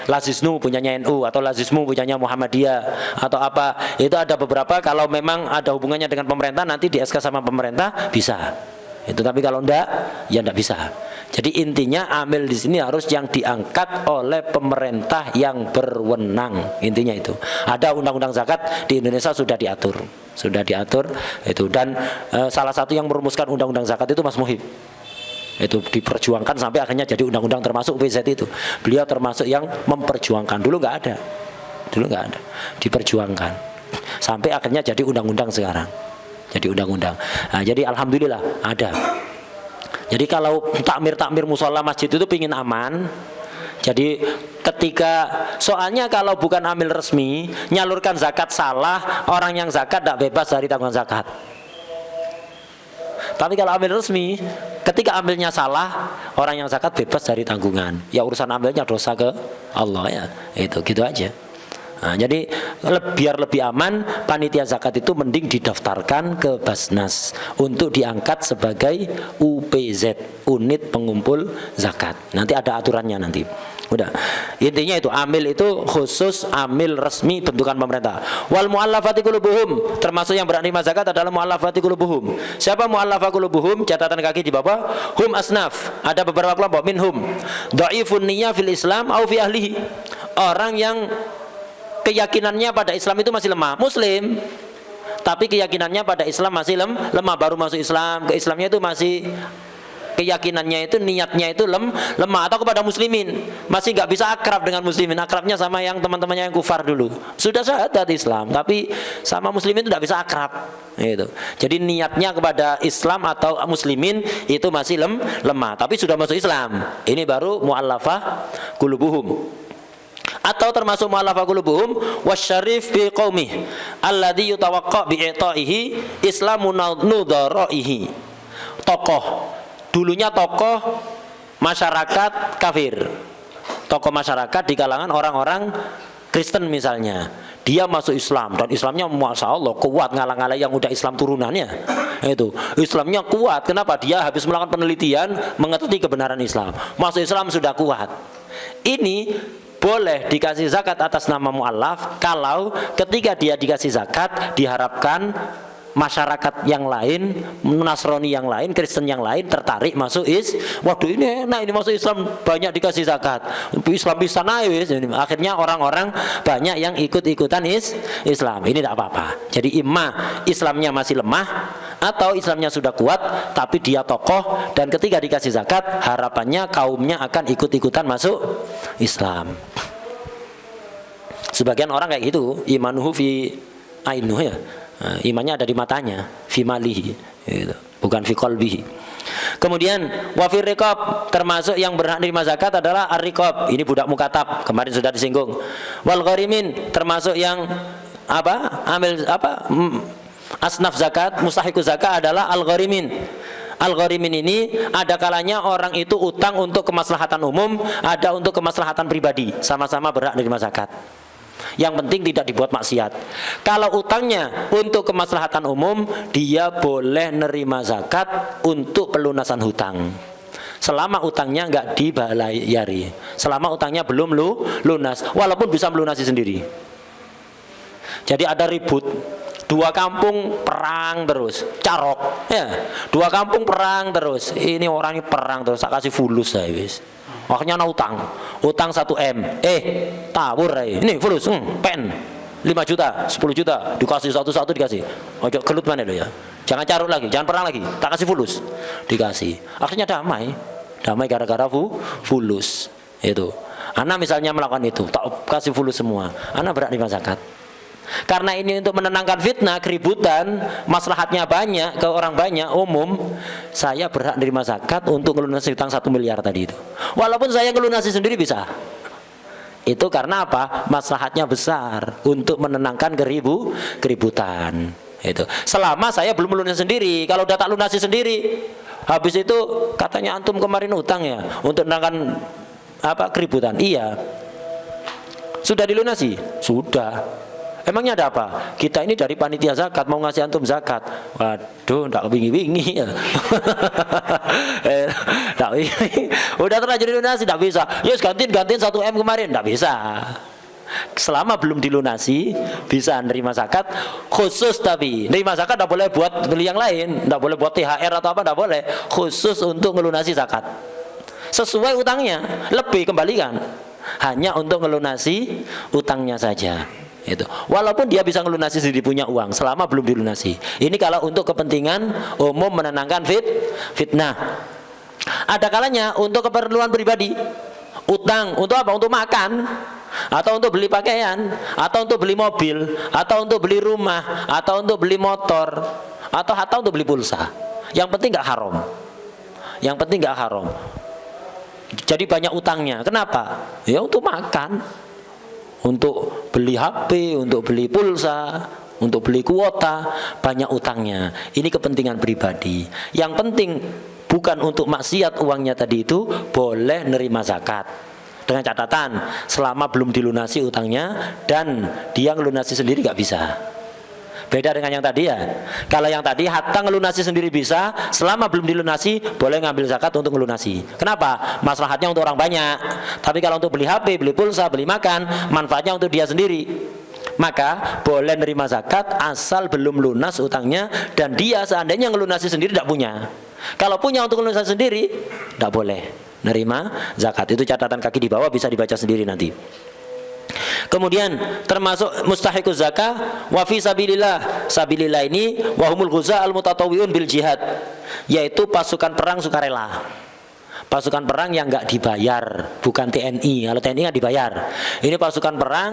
Lazisnu punyanya NU atau Lazismu punyanya Muhammadiyah atau apa. Itu ada beberapa, kalau memang ada hubungannya dengan pemerintah nanti di SK sama pemerintah bisa. Itu, tapi kalau enggak ya enggak bisa. Jadi intinya amil di sini harus yang diangkat oleh pemerintah yang berwenang. Intinya itu. Ada undang-undang zakat di Indonesia sudah diatur itu. Dan salah satu yang merumuskan undang-undang zakat itu Mas Muhib. Itu diperjuangkan sampai akhirnya jadi undang-undang, termasuk UPZ itu. Beliau termasuk yang memperjuangkan. Dulu nggak ada, diperjuangkan sampai akhirnya jadi undang-undang sekarang. Jadi undang-undang. Nah, jadi alhamdulillah ada. Jadi kalau takmir musola masjid itu pingin aman. Jadi soalnya kalau bukan amil resmi, nyalurkan zakat salah, orang yang zakat tidak bebas dari tanggungan zakat. Tapi kalau amil resmi, ketika ambilnya salah, orang yang zakat bebas dari tanggungan. Ya urusan ambilnya dosa ke Allah ya. Itu gitu aja. Nah, jadi biar lebih aman, panitia zakat itu mending didaftarkan ke Basnas untuk diangkat sebagai UPZ, unit pengumpul zakat. Nanti ada aturannya nanti. Udah. Intinya itu amil itu khusus amil resmi bentukan pemerintah. Wal muallafati qulubuhum, termasuk yang menerima zakat adalah muallafati qulubuhum. Siapa muallafati qulubuhum? Catatan kaki di bawah. Hum asnaf. Ada beberapa kelompok, minhum dhaifun niyyah fil Islam au fi ahlihi. Orang yang keyakinannya pada Islam itu masih lemah, Muslim, tapi keyakinannya pada Islam masih lemah, baru masuk Islam, ke Islamnya itu masih, keyakinannya itu, niatnya itu lemah. Atau kepada muslimin, masih nggak bisa akrab dengan muslimin, akrabnya sama yang teman-temannya yang kufar dulu, sudah syahadat Islam, tapi sama muslimin itu nggak bisa akrab. Gitu. Jadi niatnya kepada Islam atau muslimin itu masih lemah, tapi sudah masuk Islam, ini baru mu'allafah qulubuhum. Atau termasuk mu'allafah qulubuhum wasyarif fi qaumih alladzi yutawaqqa bi i'ta'ihi islamu nudharaihi. Tokoh, dulunya tokoh masyarakat kafir, tokoh masyarakat di kalangan orang-orang Kristen misalnya, dia masuk Islam dan Islamnya masya Allah kuat, ngalah-ngalah yang udah Islam turunannya. Itu Islamnya kuat. Kenapa? Dia habis melakukan penelitian mengerti kebenaran Islam, masuk Islam sudah kuat. Ini boleh dikasih zakat atas nama mu'allaf kalau ketika dia dikasih zakat diharapkan masyarakat yang lain, Nasrani yang lain, Kristen yang lain tertarik masuk waduh ini enak, ini masuk Islam banyak dikasih zakat, Islam bisa naik. Akhirnya orang-orang banyak yang ikut-ikutan Islam. Ini tidak apa-apa. Jadi Islamnya masih lemah atau Islamnya sudah kuat tapi dia tokoh, dan ketika dikasih zakat harapannya kaumnya akan ikut-ikutan masuk Islam. Sebagian orang kayak gitu, imanuhu fi ainuh ya. Imannya ada di matanya, fi malihi. Gitu. Bukan fi qalbihi. Kemudian wafir riqab, termasuk yang berhak menerima zakat adalah ar-riqab. Ini budak mukatab, kemarin sudah disinggung. Wal gharimin, termasuk yang asnaf zakat, mustahiquz zakat adalah al-gharimin. Al-gharimin ini ada kalanya orang itu utang untuk kemaslahatan umum, ada untuk kemaslahatan pribadi, sama-sama berhak menerima zakat. Yang penting tidak dibuat maksiat. Kalau utangnya untuk kemaslahatan umum, dia boleh nerima zakat untuk pelunasan hutang. Selama utangnya nggak dibayari, selama utangnya belum lunas, walaupun bisa melunasi sendiri. Jadi ada ribut, dua kampung perang terus, carok, ya. Dua kampung perang terus, ini orangnya perang terus, tak kasih fulus saya wis. Makanya ana utang 1 M, tawur ini fulus, pen 5 juta, 10 juta, dikasih satu-satu dikasih. Ojo gelut mana lo ya. Jangan carut lagi, jangan perang lagi, tak kasih fulus, dikasih. Akhirnya damai gara-gara fulus itu. Ana misalnya melakukan itu, tak kasih fulus semua, ana berhak menerima zakat. Karena ini untuk menenangkan fitnah, keributan, maslahatnya banyak, ke orang banyak, umum, saya berhak menerima zakat untuk melunasi hutang 1 miliar tadi itu. Walaupun saya melunasi sendiri bisa. Itu karena apa? Maslahatnya besar untuk menenangkan keributan. Itu. Selama saya belum melunasi sendiri, kalau udah tak lunasi sendiri, habis itu katanya antum kemarin utang ya untuk menenangkan keributan. Iya. Sudah dilunasi? Sudah. Emangnya ada apa? Kita ini dari panitia zakat mau ngasih antum zakat. Waduh, ndak wingi-wingi ya. Ndak wingi. Udah terlanjur dilunasi ndak bisa. Yes, gantiin 1 M kemarin ndak bisa. Selama belum dilunasi bisa nerima zakat khusus, tapi nerima zakat ndak boleh buat beli yang lain, ndak boleh buat THR atau apa, ndak boleh. Khusus untuk melunasi zakat. Sesuai utangnya, lebih kembalikan. Hanya untuk melunasi utangnya saja. Itu. Walaupun dia bisa melunasi sendiri punya uang selama belum dilunasi. Ini kalau untuk kepentingan umum menenangkan fitnah. Ada kalanya untuk keperluan pribadi. Utang untuk apa? Untuk makan, atau untuk beli pakaian, atau untuk beli mobil, atau untuk beli rumah, atau untuk beli motor, atau untuk beli pulsa. Yang penting nggak haram. Yang penting nggak haram. Jadi banyak utangnya. Kenapa? Ya untuk makan, untuk beli HP, untuk beli pulsa, untuk beli kuota, banyak utangnya. Ini kepentingan pribadi. Yang penting bukan untuk maksiat uangnya tadi itu, boleh nerima zakat. Dengan catatan selama belum dilunasi utangnya dan dia ngelunasi sendiri nggak bisa. Beda dengan yang tadi ya. Kalau yang tadi hatta ngelunasi sendiri bisa, selama belum dilunasi boleh ngambil zakat untuk ngelunasi. Kenapa? Maslahatnya untuk orang banyak. Tapi kalau untuk beli HP, beli pulsa, beli makan, manfaatnya untuk dia sendiri. Maka boleh nerima zakat asal belum lunas utangnya dan dia seandainya ngelunasi sendiri tidak punya. Kalau punya untuk ngelunasi sendiri, tidak boleh nerima zakat. Itu catatan kaki di bawah, bisa dibaca sendiri nanti. Kemudian termasuk mustahiquz zakah wa fi sabilillah. Sabilillah ini wahumul ghuza al mutatawwiun bil jihad, yaitu pasukan perang sukarela. Pasukan perang yang enggak dibayar, bukan TNI. Kalau TNI enggak dibayar. Ini pasukan perang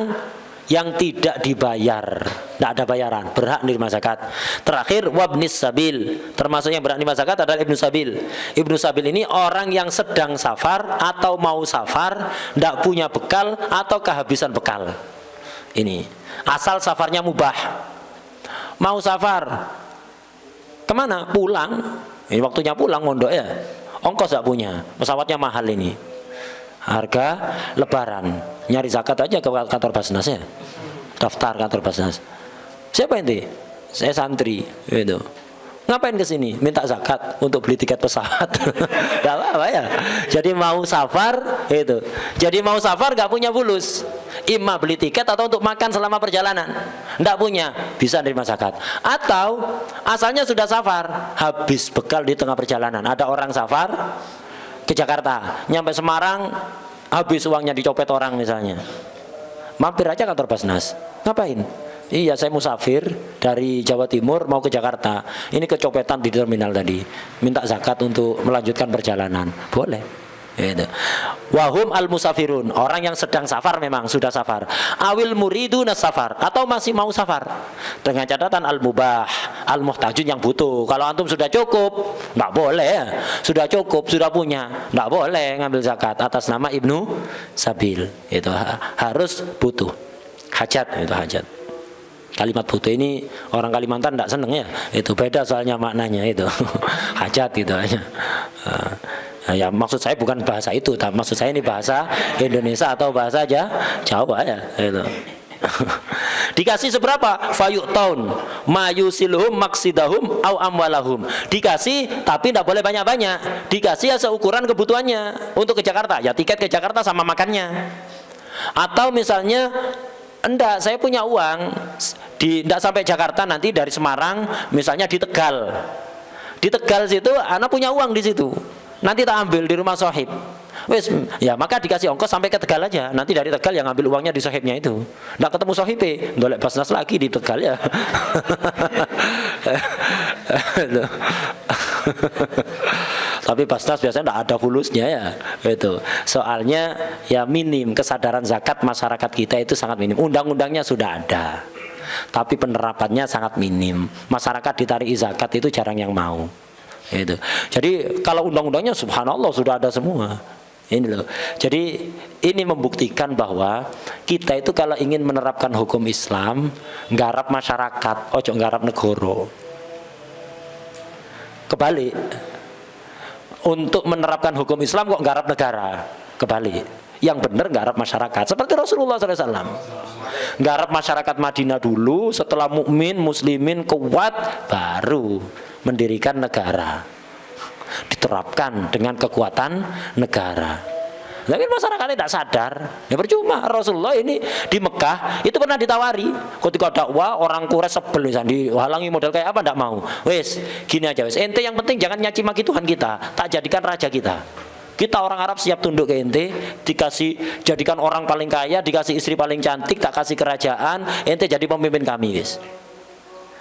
yang tidak dibayar, tidak ada bayaran, berhak menerima zakat. Terakhir wabnis sabil, termasuk yang berhak menerima zakat adalah ibnu sabil. Ibnu sabil ini orang yang sedang safar atau mau safar, tidak punya bekal atau kehabisan bekal. Ini asal safarnya mubah, mau safar kemana? Pulang. Ini waktunya pulang mondok ya. Ongkos tidak punya, pesawatnya mahal ini. Harga lebaran, nyari zakat aja ke kantor Basnas ya, daftar kantor Basnas. Siapa ini? Saya santri, gitu. Ngapain ke sini? Minta zakat untuk beli tiket pesawat. Gak apa-apa ya. Jadi mau safar, itu. Jadi mau safar gak punya fulus. Imma beli tiket atau untuk makan selama perjalanan. Nggak punya, bisa nerima zakat. Atau asalnya sudah safar, habis bekal di tengah perjalanan. Ada orang safar ke Jakarta, nyampe Semarang habis uangnya dicopet orang misalnya, mampir aja kantor Basnas. Ngapain? Iya, saya musafir dari Jawa Timur mau ke Jakarta, ini kecopetan di terminal tadi, minta zakat untuk melanjutkan perjalanan. Boleh gitu. Wahum al musafirun, orang yang sedang safar, memang sudah safar. Awil muridu nas safar, atau masih mau safar, dengan catatan al mubah, al-muhtajun yang butuh. Kalau antum sudah cukup, nggak boleh ya. Sudah cukup, sudah punya, nggak boleh ngambil zakat atas nama ibnu sabil. Itu harus butuh. Hajat itu hajat. Kalimat butuh ini orang Kalimantan tidak seneng ya. Itu beda soalnya maknanya itu. Hajat gitu aja. Ya maksud saya bukan bahasa itu, maksud saya ini bahasa Indonesia atau bahasa aja Jawa ya. Itu. Dikasih seberapa? Fayu'taun mayusiluhum maksidahum au amwalahum. Dikasih tapi tidak boleh banyak-banyak. Dikasih ya seukuran kebutuhannya. Untuk ke Jakarta ya tiket ke Jakarta sama makannya. Atau misalnya enggak, saya punya uang enggak sampai Jakarta, nanti dari Semarang misalnya di Tegal. Di Tegal situ anak punya uang di situ. Nanti tak ambil di rumah sohib. Wes, ya maka dikasih ongkos sampai ke Tegal aja. Nanti dari Tegal yang ngambil uangnya di sohibnya itu. Nggak ketemu sohibnya, dolek basnas lagi di Tegal ya. Tapi basnas biasanya nggak ada fulusnya ya. Itu. Soalnya ya minim kesadaran zakat masyarakat kita itu sangat minim. Undang-undangnya sudah ada, tapi penerapannya sangat minim. Masyarakat ditarik zakat itu jarang yang mau. Itu. Jadi kalau undang-undangnya subhanallah sudah ada semua. Ini loh. Jadi ini membuktikan bahwa kita itu kalau ingin menerapkan hukum Islam, nggarap masyarakat, ojo nggarap negara. Kebalik. Untuk menerapkan hukum Islam kok nggarap negara? Kebalik. Yang benar nggarap masyarakat. Seperti Rasulullah SAW. Nggarap masyarakat Madinah dulu, setelah mukmin, muslimin kuat, baru mendirikan negara. Diterapkan dengan kekuatan negara. Tapi masyarakatnya tidak sadar. Ya percuma. Rasulullah ini di Mekah itu pernah ditawari. Ketika dakwah orang Quraisy sebel misalnya dihalangi model kayak apa, tidak mau. Wes gini aja wes. Ente yang penting jangan nyaci maki Tuhan kita. Tak jadikan raja kita. Kita orang Arab siap tunduk ke ente. Dikasih jadikan orang paling kaya, dikasih istri paling cantik, tak kasih kerajaan. Ente jadi pemimpin kami wes.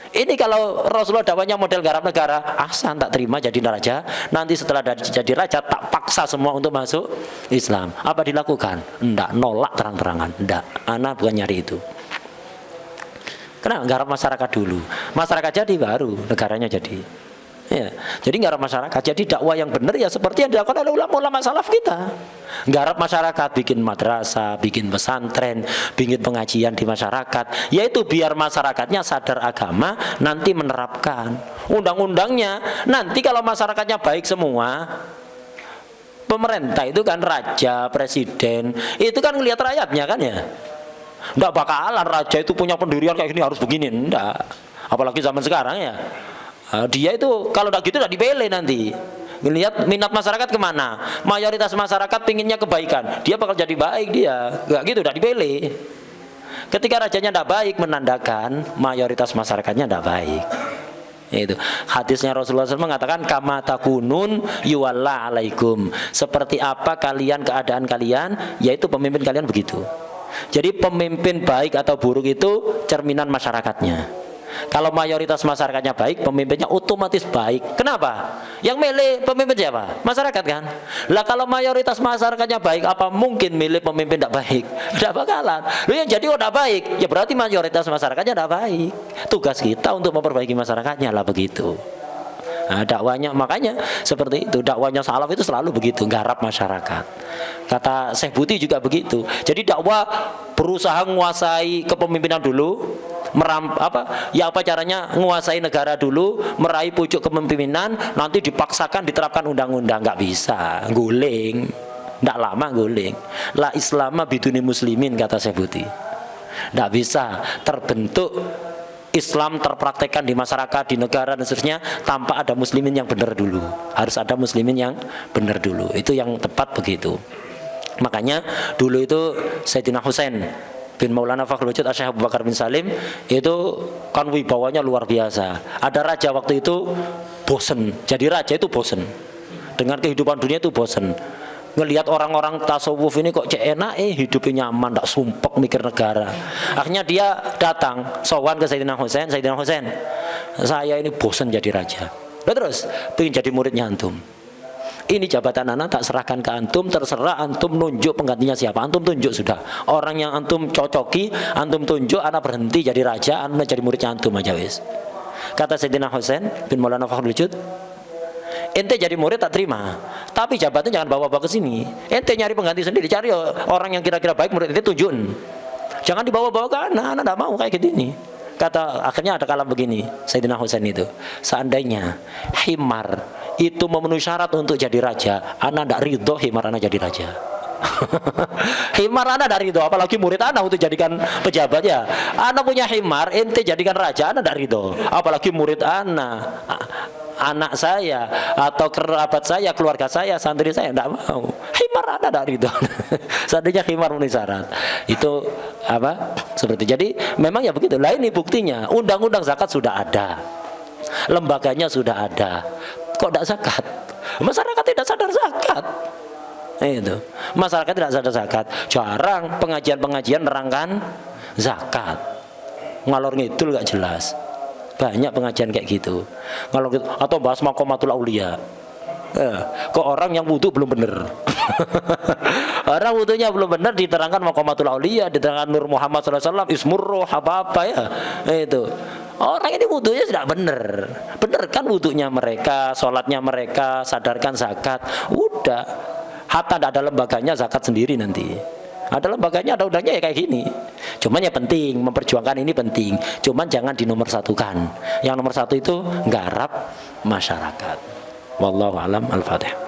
Ini kalau Rasulullah dakwanya model garap negara, ahsan tak terima jadi raja. Nanti setelah jadi raja tak paksa semua untuk masuk Islam. Apa dilakukan? Enggak, nolak terang-terangan. Enggak, ana bukan nyari itu. Kenapa? Garap masyarakat dulu. Masyarakat jadi baru negaranya jadi. Ya, jadi garap masyarakat. Jadi dakwah yang benar ya seperti yang dilakukan oleh ulama-ulama salaf kita. Garap masyarakat, bikin madrasah, bikin pesantren, bikin pengajian di masyarakat. Yaitu biar masyarakatnya sadar agama, nanti menerapkan undang-undangnya. Nanti kalau masyarakatnya baik semua, pemerintah itu kan raja, presiden, itu kan ngelihat rakyatnya kan ya. Nggak bakalan raja itu punya pendirian kayak gini harus begini, enggak. Apalagi zaman sekarang ya. Dia itu kalau tidak gitu tidak dipilih nanti. Lihat minat masyarakat kemana. Mayoritas masyarakat pinginnya kebaikan, dia bakal jadi baik dia. Enggak gitu, tidak dipilih. Ketika rajanya tidak baik, menandakan mayoritas masyarakatnya tidak baik. Itu hadisnya Rasulullah SAW mengatakan kama takunun yuwalla alaikum. Seperti apa kalian keadaan kalian, yaitu pemimpin kalian begitu. Jadi pemimpin baik atau buruk itu cerminan masyarakatnya. Kalau mayoritas masyarakatnya baik, pemimpinnya otomatis baik. Kenapa? Yang milih pemimpin siapa? Masyarakat kan? Lah kalau mayoritas masyarakatnya baik, apa mungkin milih pemimpin tidak baik? Tidak bakalan. Lu yang jadi tidak baik, ya berarti mayoritas masyarakatnya tidak baik. Tugas kita untuk memperbaiki masyarakatnya lah begitu. Nah, dakwanya makanya seperti itu. Dakwanya salaf itu selalu begitu, garap masyarakat. Kata Syekh Buti juga begitu. Jadi dakwah berusaha menguasai kepemimpinan dulu, apa caranya menguasai negara dulu, meraih pucuk kepemimpinan, nanti dipaksakan diterapkan undang-undang, nggak bisa, guling, nggak lama guling. La Islama biduni muslimin kata Syekh Buti. Nggak bisa terbentuk Islam terpraktekkan di masyarakat, di negara dan seterusnya tanpa ada muslimin yang benar dulu. Harus ada muslimin yang benar dulu. Itu yang tepat begitu. Makanya dulu itu Sayyidina Husain bin Maulana Fakhrul Wujud Syekh Abu Bakar bin Salim itu kan wibawanya luar biasa. Ada raja waktu itu bosen. Jadi raja itu bosen. Dengan kehidupan dunia itu bosen. Ngelihat orang-orang tasawuf ini kok cek enak, hidupnya nyaman, tak sumpek mikir negara. Akhirnya dia datang sowan ke Sayyidina Husain. Sayyidina Husain, saya ini bosan jadi raja. Lalu terus pengen jadi muridnya antum. Ini jabatan anak tak serahkan ke antum, terserah antum nunjuk penggantinya siapa. Antum tunjuk sudah. Orang yang antum cocoki, antum tunjuk, anak berhenti jadi raja, anak jadi muridnya antum aja wis. Kata Sayyidina Husain bin Maulana Fakhrul Wujud, ente jadi murid tak terima, tapi jabatan jangan bawa-bawa ke sini. Ente nyari pengganti sendiri, cari orang yang kira-kira baik murid ente tunjukin. Jangan dibawa-bawa ke anak tidak mau kayak gini. Kata akhirnya ada kalam begini Sayyidina Husain itu, seandainya himar itu memenuhi syarat untuk jadi raja, anak tidak ridho himar anak jadi raja. Himar anak tidak ridho, apalagi murid anak untuk jadikan pejabat ya. Anak punya himar, ente jadikan raja, anak tidak ridho, apalagi murid anak saya atau kerabat saya, keluarga saya, santri saya tidak mau. Himar ada dari itu. Seandainya himar memenuhi syarat. Itu apa? Seperti jadi memang ya begitu. Lah ini buktinya. Undang-undang zakat sudah ada. Lembaganya sudah ada. Kok tidak zakat? Masyarakat tidak sadar zakat. Itu. Masyarakat tidak sadar zakat. Jarang pengajian-pengajian nerangkan zakat. Ngalor ngidul gak jelas. Banyak pengajian kayak gitu. Kalau gitu, atau bahas maqamatul aulia. Kok orang yang wudu belum benar. Orang wudunya belum benar diterangkan maqamatul aulia, diterangkan Nur Muhammad SAW, Ismurroh apa-apa ya. Itu. Orang ini wudunya tidak benar. Benar kan wudunya mereka, sholatnya mereka, sadarkan zakat. Udah. Hatta tidak ada lembaganya zakat sendiri nanti. Ada lembaganya, ada undangnya ya kayak gini. Cuman ya penting, memperjuangkan ini penting. Cuman jangan dinomorsatukan. Yang nomor satu itu nggarap masyarakat. Wallahu alam, al-Fatihah.